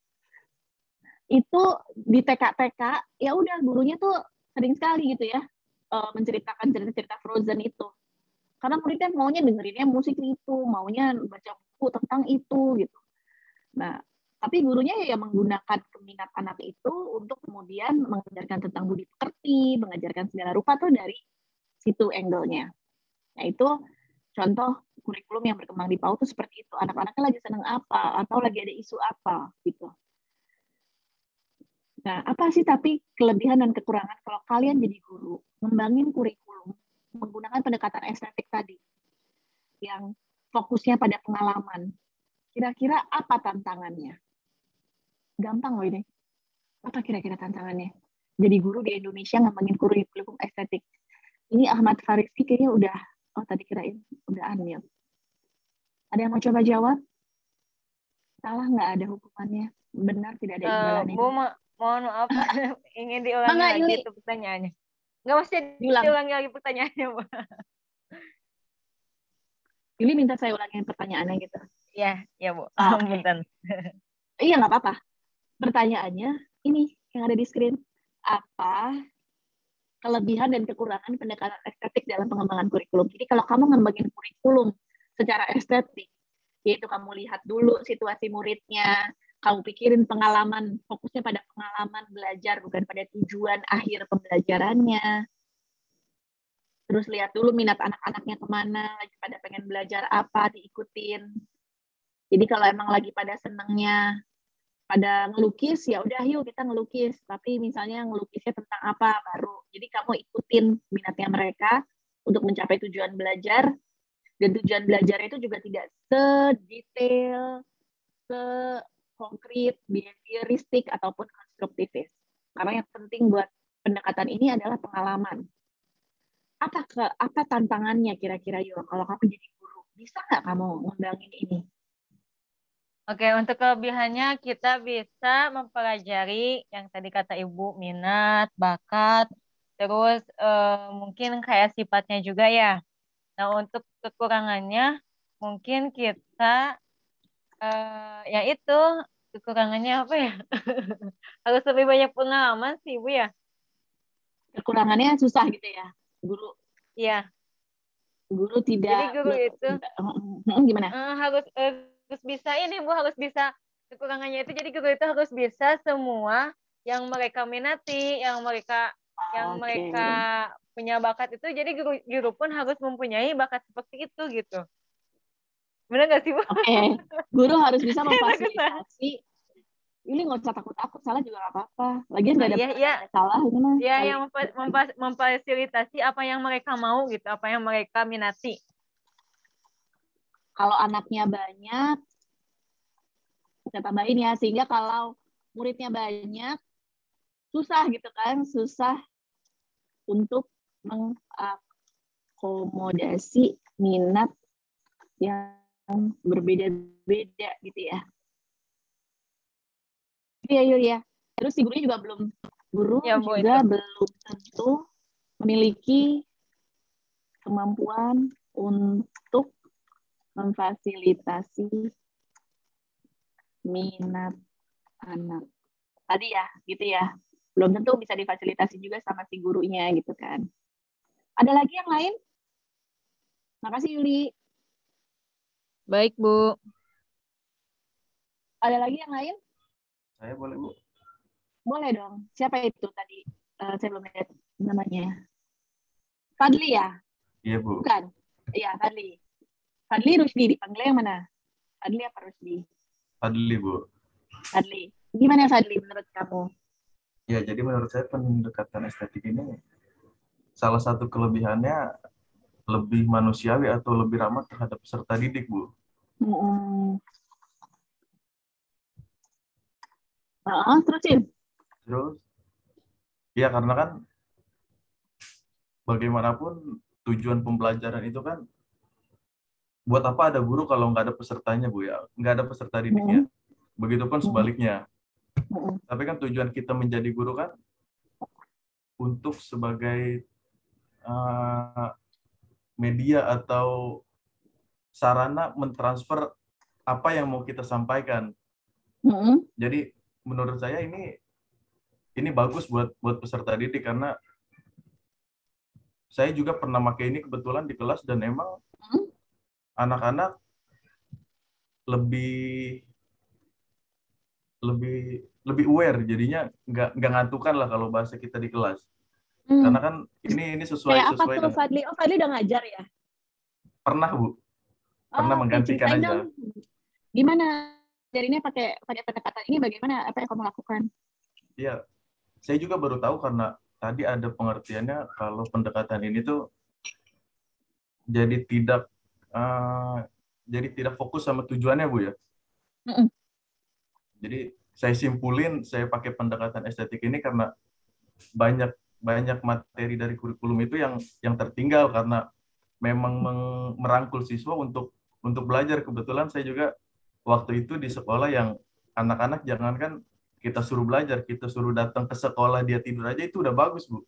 Itu di TK-TK, ya udah gurunya tuh sering sekali gitu ya, menceritakan cerita-cerita Frozen itu. Karena muridnya maunya dengerinnya musik itu, maunya baca buku tentang itu gitu. Nah, tapi gurunya ya menggunakan keminat anak itu untuk kemudian mengajarkan tentang budi pekerti, mengajarkan segala rupa tuh dari situ angle-nya. Nah, itu contoh kurikulum yang berkembang di PAUD itu seperti itu. Anak-anaknya lagi senang apa, atau lagi ada isu apa, gitu. Nah, apa sih tapi kelebihan dan kekurangan kalau kalian jadi guru, ngembangin kurikulum, menggunakan pendekatan estetik tadi yang fokusnya pada pengalaman. Kira-kira apa tantangannya? Gampang loh ini. Apa kira-kira tantangannya? Jadi guru di Indonesia ngembangin kurikulum estetik. Ini Ahmad Farisi kayaknya udah, tadi kirain udah unmute. Ada yang mau coba jawab? Salah nggak ada hukumannya? Benar tidak ada imbalan
Bu, mohon maaf, ingin diulangi
Mangga,
lagi
Yuli.
itu pertanyaannya. Nggak mesti
Diulang.
diulangi lagi pertanyaannya, Bu.
Yuli minta saya ulangin pertanyaannya gitu.
Ya, ya Bu.
Oke.
Punten.
Iya, nggak apa-apa. Pertanyaannya ini yang ada di screen. Apa kelebihan dan kekurangan pendekatan estetik dalam pengembangan kurikulum? Jadi kalau kamu ngembangin kurikulum secara estetik, yaitu kamu lihat dulu situasi muridnya, kamu pikirin pengalaman, fokusnya pada pengalaman belajar, bukan pada tujuan akhir pembelajarannya. Terus lihat dulu minat anak-anaknya kemana, lagi pada pengen belajar apa, diikutin. Jadi kalau emang lagi pada senengnya pada ngelukis, ya udah yuk kita ngelukis. Tapi misalnya ngelukisnya tentang apa baru. Jadi kamu ikutin minatnya mereka untuk mencapai tujuan belajar. Dan tujuan belajar itu juga tidak sedetail, sekonkret, behavioristik, ataupun konstruktivis. Karena yang penting buat pendekatan ini adalah pengalaman. Apa tantangannya kira-kira yuk kalau kamu jadi guru? Bisa nggak kamu ngembangin ini?
Oke, untuk kelebihannya kita bisa mempelajari yang tadi kata Ibu, minat, bakat, terus mungkin kayak sifatnya juga ya. Nah, untuk kekurangannya mungkin kita ya itu kekurangannya apa ya? Harus lebih banyak pengalaman sih, Ibu ya.
Kekurangannya susah gitu ya, guru.
Iya.
Guru tidak.
Jadi guru itu
gimana?
Harus bisa ini Bu, harus bisa kekurangannya itu. Jadi guru itu harus bisa semua yang mereka minati, yang mereka punya bakat itu. Jadi guru pun harus mempunyai bakat seperti itu gitu. Benar nggak sih Bu?
Oke. Guru harus bisa memfasilitasi. Ini nggak usah takut-takut, salah juga nggak apa-apa. Lagian nggak ada salah gimana?
Iya, yang memfasilitasi apa yang mereka mau gitu, apa yang mereka minati.
Kalau anaknya banyak, kita tambahin ya, sehingga kalau muridnya banyak, susah gitu kan, susah untuk mengakomodasi minat yang berbeda-beda gitu ya. Iya. Terus si gurunya juga belum, belum tentu memiliki kemampuan untuk memfasilitasi minat anak. Tadi ya, gitu ya. Belum tentu bisa difasilitasi juga sama si gurunya gitu kan. Ada lagi yang lain? Makasih Yuli.
Baik, Bu.
Ada lagi yang lain?
Saya boleh, Bu.
Boleh dong. Siapa itu tadi? Saya belum lihat namanya. Fadli ya?
Iya, Bu.
Bukan? Iya, Fadli. Fadli Rusdi, dipanggilnya yang mana? Fadli apa Rusdi?
Fadli, Bu.
Fadli. Gimana Fadli menurut kamu?
Ya, jadi menurut saya pendekatan estetik ini salah satu kelebihannya lebih manusiawi atau lebih ramah terhadap peserta didik, Bu.
Terusin.
Terus, ya karena kan bagaimanapun tujuan pembelajaran itu kan buat apa ada guru kalau nggak ada pesertanya, Bu ya? Nggak ada peserta didiknya. Begitupun sebaliknya. Tapi kan tujuan kita menjadi guru kan untuk sebagai media atau sarana mentransfer apa yang mau kita sampaikan. Jadi menurut saya ini bagus buat peserta didik karena saya juga pernah pakai ini kebetulan di kelas dan emang anak-anak lebih aware, jadinya nggak ngantukan lah kalau bahasa kita di kelas. Karena kan ini sesuai.
Kayak apa tuh Fadli? Oh, Fadli udah ngajar ya?
Pernah, Bu. Pernah menggantikan aja.
Dong. Gimana? Jadinya pakai pendekatan ini bagaimana? Apa yang kamu lakukan?
Iya. Saya juga baru tahu karena tadi ada pengertiannya kalau pendekatan ini tuh jadi tidak fokus sama tujuannya, Bu ya. Jadi saya simpulin, saya pakai pendekatan estetik ini karena banyak materi dari kurikulum itu yang tertinggal karena memang merangkul siswa untuk belajar. Kebetulan saya juga waktu itu di sekolah yang anak-anak jangankan kita suruh belajar, kita suruh datang ke sekolah dia tidur aja itu udah bagus, Bu.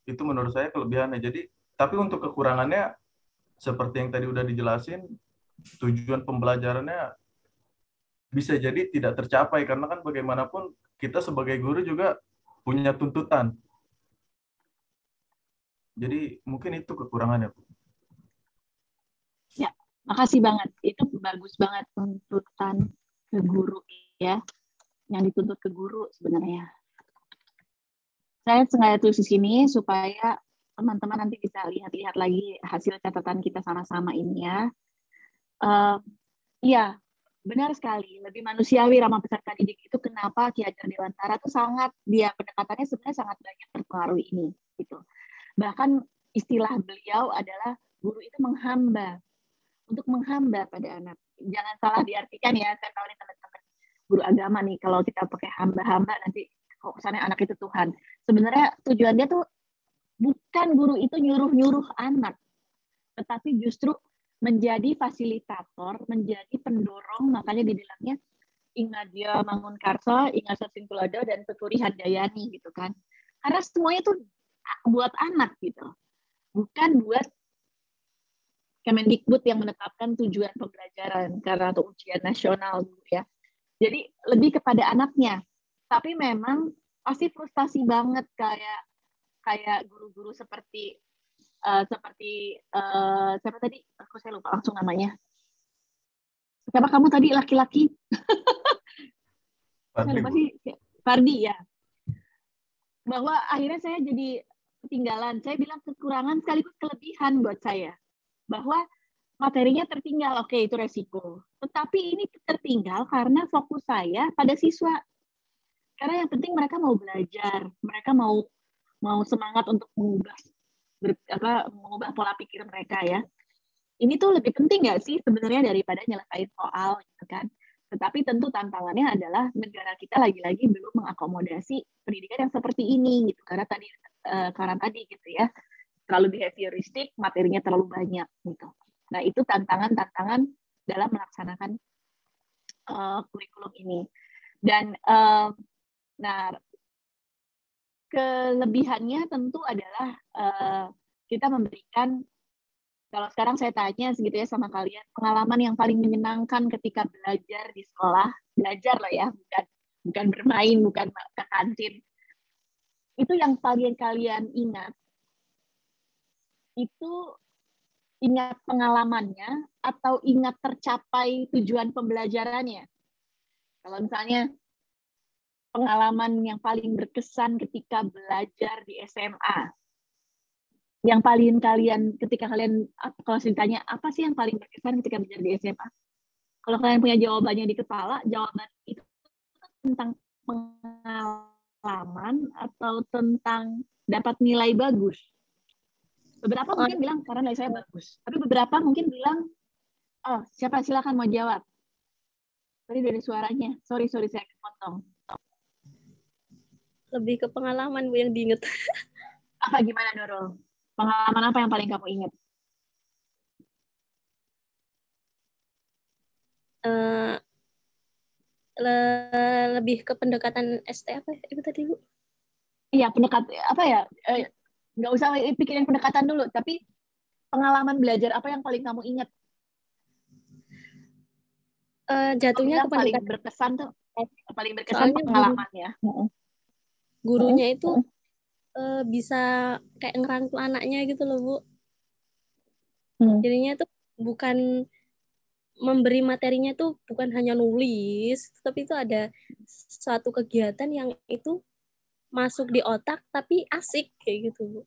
Itu menurut saya kelebihannya. Jadi, tapi untuk kekurangannya seperti yang tadi udah dijelasin, tujuan pembelajarannya bisa jadi tidak tercapai karena kan bagaimanapun kita sebagai guru juga punya tuntutan. Jadi mungkin itu kekurangannya, Bu.
Ya, makasih banget. Itu bagus banget tuntutan ke guru ya. Yang dituntut ke guru sebenarnya. Saya sengaja tulis di sini supaya teman-teman nanti bisa lihat-lihat lagi hasil catatan kita sama-sama ini ya. Iya, benar sekali. Lebih manusiawi ramah peserta didik itu kenapa Ki Hajar Dewantara itu pendekatannya sebenarnya sangat banyak terpengaruh ini gitu. Bahkan istilah beliau adalah guru itu menghamba, untuk menghamba pada anak. Jangan salah diartikan ya, saya tahu nih teman-teman guru agama nih, kalau kita pakai hamba-hamba nanti kok kesannya anak itu Tuhan. Sebenarnya tujuan dia tuh bukan guru itu nyuruh-nyuruh anak, tetapi justru menjadi fasilitator, menjadi pendorong, makanya dibilangnya Ingadia Mangunkarso, Ingat Sasing Tulodo, dan Tuturi Handayani gitu kan. Karena semuanya tuh buat anak gitu. Bukan buat Kemendikbud yang menetapkan tujuan pembelajaran karena atau ujian nasional gitu ya. Jadi lebih kepada anaknya. Tapi memang pasti frustasi banget kayak guru-guru seperti siapa tadi? Aku saya lupa langsung namanya. Siapa kamu tadi laki-laki? Saya lupa sih. Fardi ya. Bahwa akhirnya saya jadi ketinggalan. Saya bilang kekurangan sekaligus kelebihan buat saya. Bahwa materinya tertinggal, oke itu resiko. Tetapi ini tertinggal karena fokus saya pada siswa. Karena yang penting mereka mau belajar, mereka mau semangat untuk mengubah pola pikir mereka ya. Ini tuh lebih penting nggak sih sebenarnya daripada nyelesain soal gitu kan. Tetapi tentu tantangannya adalah negara kita lagi-lagi belum mengakomodasi pendidikan yang seperti ini gitu. Karena tadi gitu ya, terlalu behavioristik, materinya terlalu banyak gitu. Nah itu tantangan-tantangan dalam melaksanakan kurikulum ini. Dan kelebihannya tentu adalah kita memberikan, kalau sekarang saya tanya segitu ya sama kalian, pengalaman yang paling menyenangkan ketika belajar di sekolah, belajar loh ya, bukan bermain, bukan ke kantin. Itu yang paling kalian ingat, itu ingat pengalamannya atau ingat tercapai tujuan pembelajarannya. Kalau misalnya pengalaman yang paling berkesan ketika belajar di SMA, yang paling kalian ketika kalian, kalau ditanya apa sih yang paling berkesan ketika belajar di SMA, kalau kalian punya jawabannya di kepala, jawaban itu tentang pengalaman atau tentang dapat nilai bagus. Beberapa mungkin bilang karena nilai saya bagus, tapi beberapa mungkin bilang, oh silakan mau jawab. Tadi dari suaranya, sorry saya potong.
Lebih ke pengalaman Bu yang diinget.
Apa gimana Nurul? Pengalaman apa yang paling kamu ingat?
Lebih ke pendekatan ST apa itu tadi Bu?
Iya apa ya? Nggak usah pikirin pendekatan dulu, tapi pengalaman belajar apa yang paling kamu ingat?
Jatuhnya ke
paling berkesan tuh, paling berkesan pengalamannya.
Gurunya itu bisa kayak ngerangkul anaknya gitu loh Bu. Jadinya tuh bukan memberi materinya tuh bukan hanya nulis, tapi itu ada suatu kegiatan yang itu masuk di otak tapi asik kayak gitu Bu.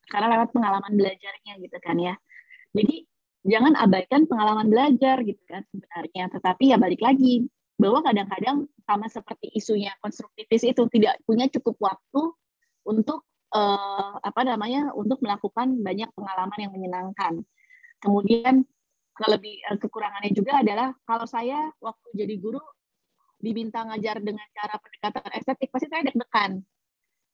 Karena lewat pengalaman belajarnya gitu kan ya. Jadi jangan abaikan pengalaman belajar gitu kan sebenarnya, tetapi ya balik lagi bahwa kadang-kadang sama seperti isunya konstruktivis itu tidak punya cukup waktu untuk untuk melakukan banyak pengalaman yang menyenangkan. Kemudian kekurangannya juga adalah kalau saya waktu jadi guru diminta ngajar dengan cara pendekatan estetik, pasti saya deg-degan.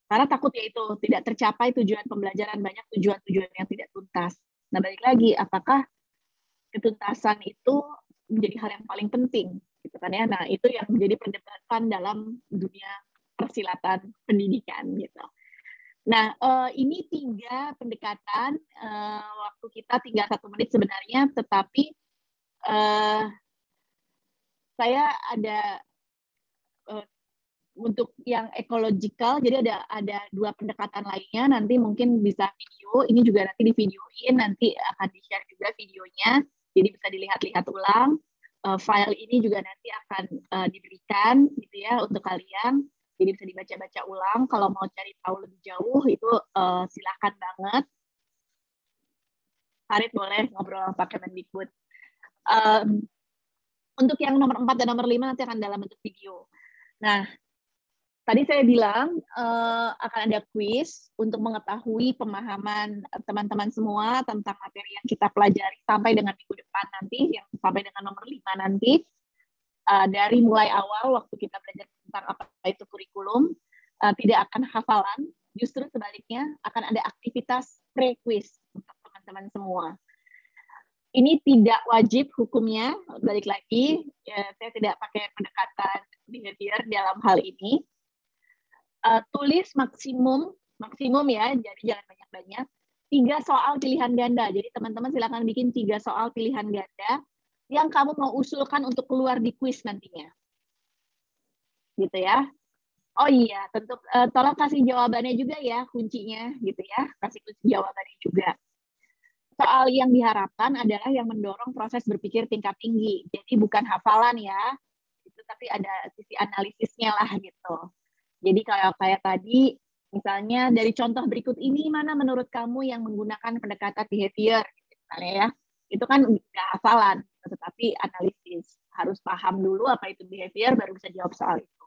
Karena takut ya itu tidak tercapai tujuan pembelajaran, banyak tujuan-tujuan yang tidak tuntas. Nah, balik lagi, apakah ketuntasan itu menjadi hal yang paling penting, gitu kan ya? Nah, itu yang menjadi perdebatan dalam dunia persilatan pendidikan, gitu. Nah, ini 3 pendekatan. Waktu kita tinggal 1 menit sebenarnya, tetapi saya ada untuk yang ecological, jadi ada 2 pendekatan lainnya, nanti mungkin bisa video, ini juga nanti di videoin, nanti akan di-share juga videonya, jadi bisa dilihat-lihat ulang. File ini juga nanti akan diberikan gitu ya untuk kalian, jadi bisa dibaca-baca ulang. Kalau mau cari tahu lebih jauh itu silakan banget. Farid boleh ngobrol pakai Mendikbud. Untuk yang nomor 4 dan nomor 5 nanti akan dalam bentuk video. Nah, tadi saya bilang akan ada kuis untuk mengetahui pemahaman teman-teman semua tentang materi yang kita pelajari sampai dengan minggu depan nanti, yang sampai dengan nomor 5 nanti. Dari mulai awal waktu kita belajar tentang apa itu kurikulum, tidak akan hafalan, justru sebaliknya akan ada aktivitas pre-quiz untuk teman-teman semua. Ini tidak wajib hukumnya, balik lagi, saya tidak pakai pendekatan behavior dalam hal ini. Tulis maksimum ya, jadi jangan banyak-banyak, 3 soal pilihan ganda. Jadi teman-teman silakan bikin 3 soal pilihan ganda yang kamu mau usulkan untuk keluar di kuis nantinya. Gitu ya. Oh iya, tentu tolong kasih jawabannya juga ya, kuncinya gitu ya, kasih kunci jawabannya juga. Soal yang diharapkan adalah yang mendorong proses berpikir tingkat tinggi. Jadi bukan hafalan ya, itu tapi ada sisi analisisnya lah gitu. Jadi kalau kayak tadi, misalnya dari contoh berikut ini, mana menurut kamu yang menggunakan pendekatan behavior? Misalnya ya, itu kan nggak hafalan, tetapi analisis. Harus paham dulu apa itu behavior, baru bisa jawab soal itu.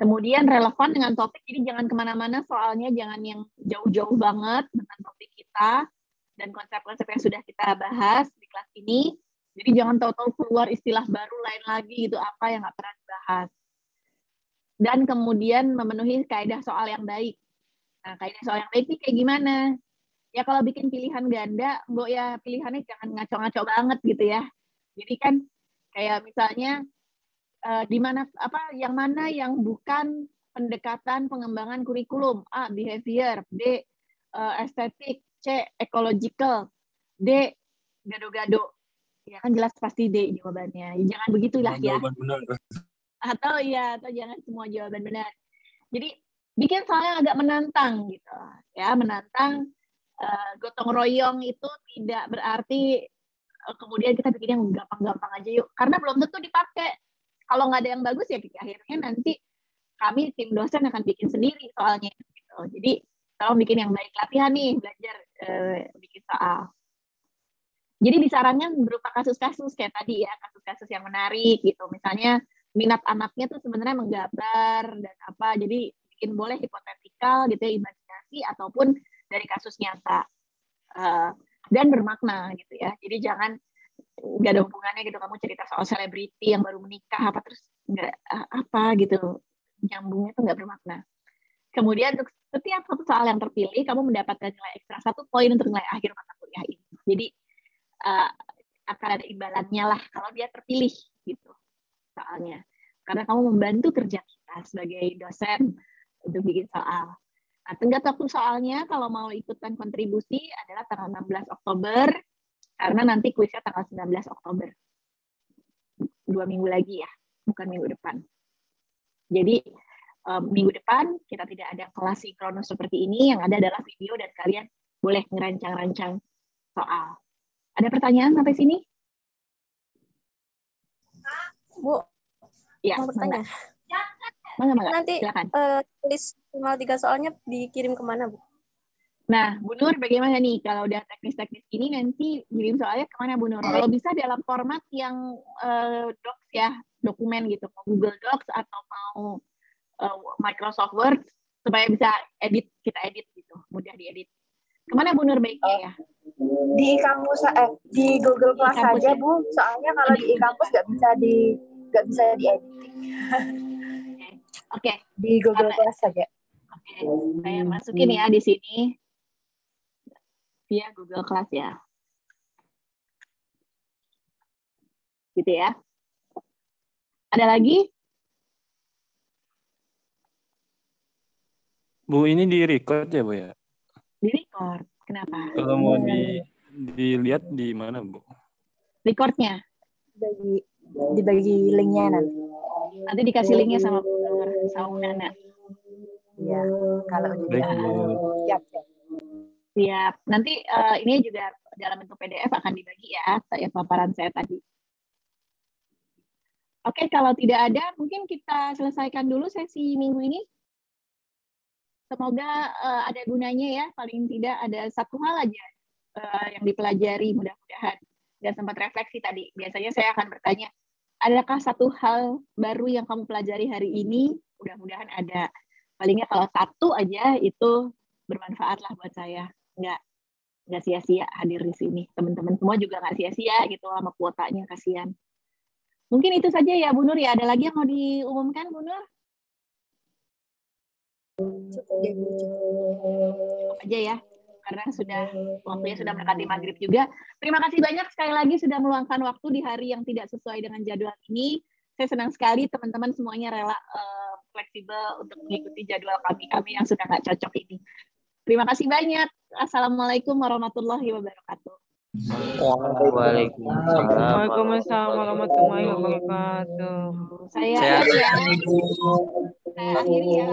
Kemudian relevan dengan topik, jadi jangan kemana-mana soalnya, jangan yang jauh-jauh banget dengan topik kita, dan konsep-konsep yang sudah kita bahas di kelas ini. Jadi jangan tahu-tahu keluar istilah baru lain lagi, itu apa yang nggak pernah dibahas. Dan kemudian memenuhi kaidah soal yang baik. Nah, kaidah soal yang baik ini kayak gimana? Ya kalau bikin pilihan ganda, Mbok ya pilihannya jangan ngaco-ngaco banget gitu ya. Jadi kan kayak misalnya yang mana yang bukan pendekatan pengembangan kurikulum? A, behavior, B, estetik, C, ecological, D, gado-gado. Ya kan jelas pasti D jawabannya. Jangan begitulah ya.
Jawaban benar.
Atau jangan semua jawaban benar. Jadi bikin soalnya agak menantang gitu. Ya, menantang. Gotong royong itu tidak berarti kemudian kita bikin yang gampang-gampang aja yuk. Karena belum tentu dipakai. Kalau nggak ada yang bagus ya akhirnya nanti kami tim dosen akan bikin sendiri soalnya. Gitu. Jadi tolong bikin yang baik, latihan nih belajar bikin soal. Jadi disarankan berupa kasus-kasus kayak tadi ya, kasus-kasus yang menarik gitu. Misalnya minat anaknya tuh sebenarnya menggambar dan apa. Jadi bikin boleh hipotetikal gitu ya, imajinasi ataupun dari kasus nyata dan bermakna gitu ya. Jadi jangan nggak ada hubungannya gitu kamu cerita soal selebriti yang baru menikah apa terus nggak apa gitu, nyambungnya tuh nggak bermakna. Kemudian untuk setiap satu soal yang terpilih kamu mendapatkan nilai ekstra 1 poin untuk nilai akhir mata kuliah ini. Jadi akan ada imbalannya lah kalau dia terpilih gitu soalnya, karena kamu membantu kerja kita sebagai dosen untuk bikin soal. Nah, tenggat waktu soalnya kalau mau ikutan kontribusi adalah tanggal 16 Oktober, karena nanti kuisnya tanggal 19 Oktober. 2 minggu lagi ya, bukan minggu depan. Jadi, minggu depan kita tidak ada kelas sinkronus seperti ini, yang ada adalah video dan kalian boleh ngerancang-rancang soal. Ada pertanyaan sampai sini?
Bu,
ya,
mau bertanya.
Mangga,
nanti tulis minimal 3 soalnya dikirim kemana, Bu?
Nah, Bu Nur bagaimana nih kalau udah teknis-teknis ini nanti kirim soalnya kemana Bu Nur? Kalau bisa dalam format yang docs ya, dokumen gitu, mau Google Docs atau mau Microsoft Word, supaya bisa kita edit gitu, mudah diedit. Kemana Bu Nur baiknya ya?
Di kampus di Google Class saja, Bu. Soalnya kalau di e-kampus nggak bisa diedit.
Oke.
Di Google Class saja.
Oke, saya masukin ya di sini via Google Class ya. Gitu ya. Ada lagi?
Bu, ini di record ya, Bu ya?
Di record. Kenapa?
Kalau mau dilihat di mana, Bu?
Recordnya?
Dibagi linknya nanti.
Nanti dikasih linknya sama Bu Nur, sama Bu Nana.
Iya, kalau
baik, Bu.
Siap. Nanti ini juga dalam bentuk PDF akan dibagi ya, paparan saya tadi. Oke, kalau tidak ada, mungkin kita selesaikan dulu sesi minggu ini. Semoga ada gunanya ya, paling tidak ada satu hal aja yang dipelajari mudah-mudahan. Dan sempat refleksi tadi. Biasanya saya akan bertanya, adakah satu hal baru yang kamu pelajari hari ini? Mudah-mudahan ada. Palingnya kalau satu aja itu bermanfaat lah buat saya. Nggak sia-sia hadir di sini. Teman-teman semua juga nggak sia-sia gitu sama kuotanya, kasihan. Mungkin itu saja ya Bu Nur ya. Ada lagi yang mau diumumkan Bu Nur? Cukup aja ya, karena waktunya sudah mendekati maghrib juga. Terima kasih banyak sekali lagi sudah meluangkan waktu di hari yang tidak sesuai dengan jadwal ini. Saya senang sekali teman-teman semuanya rela fleksibel untuk mengikuti jadwal kami yang sudah nggak cocok ini. Terima kasih banyak. Assalamualaikum warahmatullahi wabarakatuh.
Waalaikumsalam warahmatullahi wabarakatuh.
Saya akhiri ya.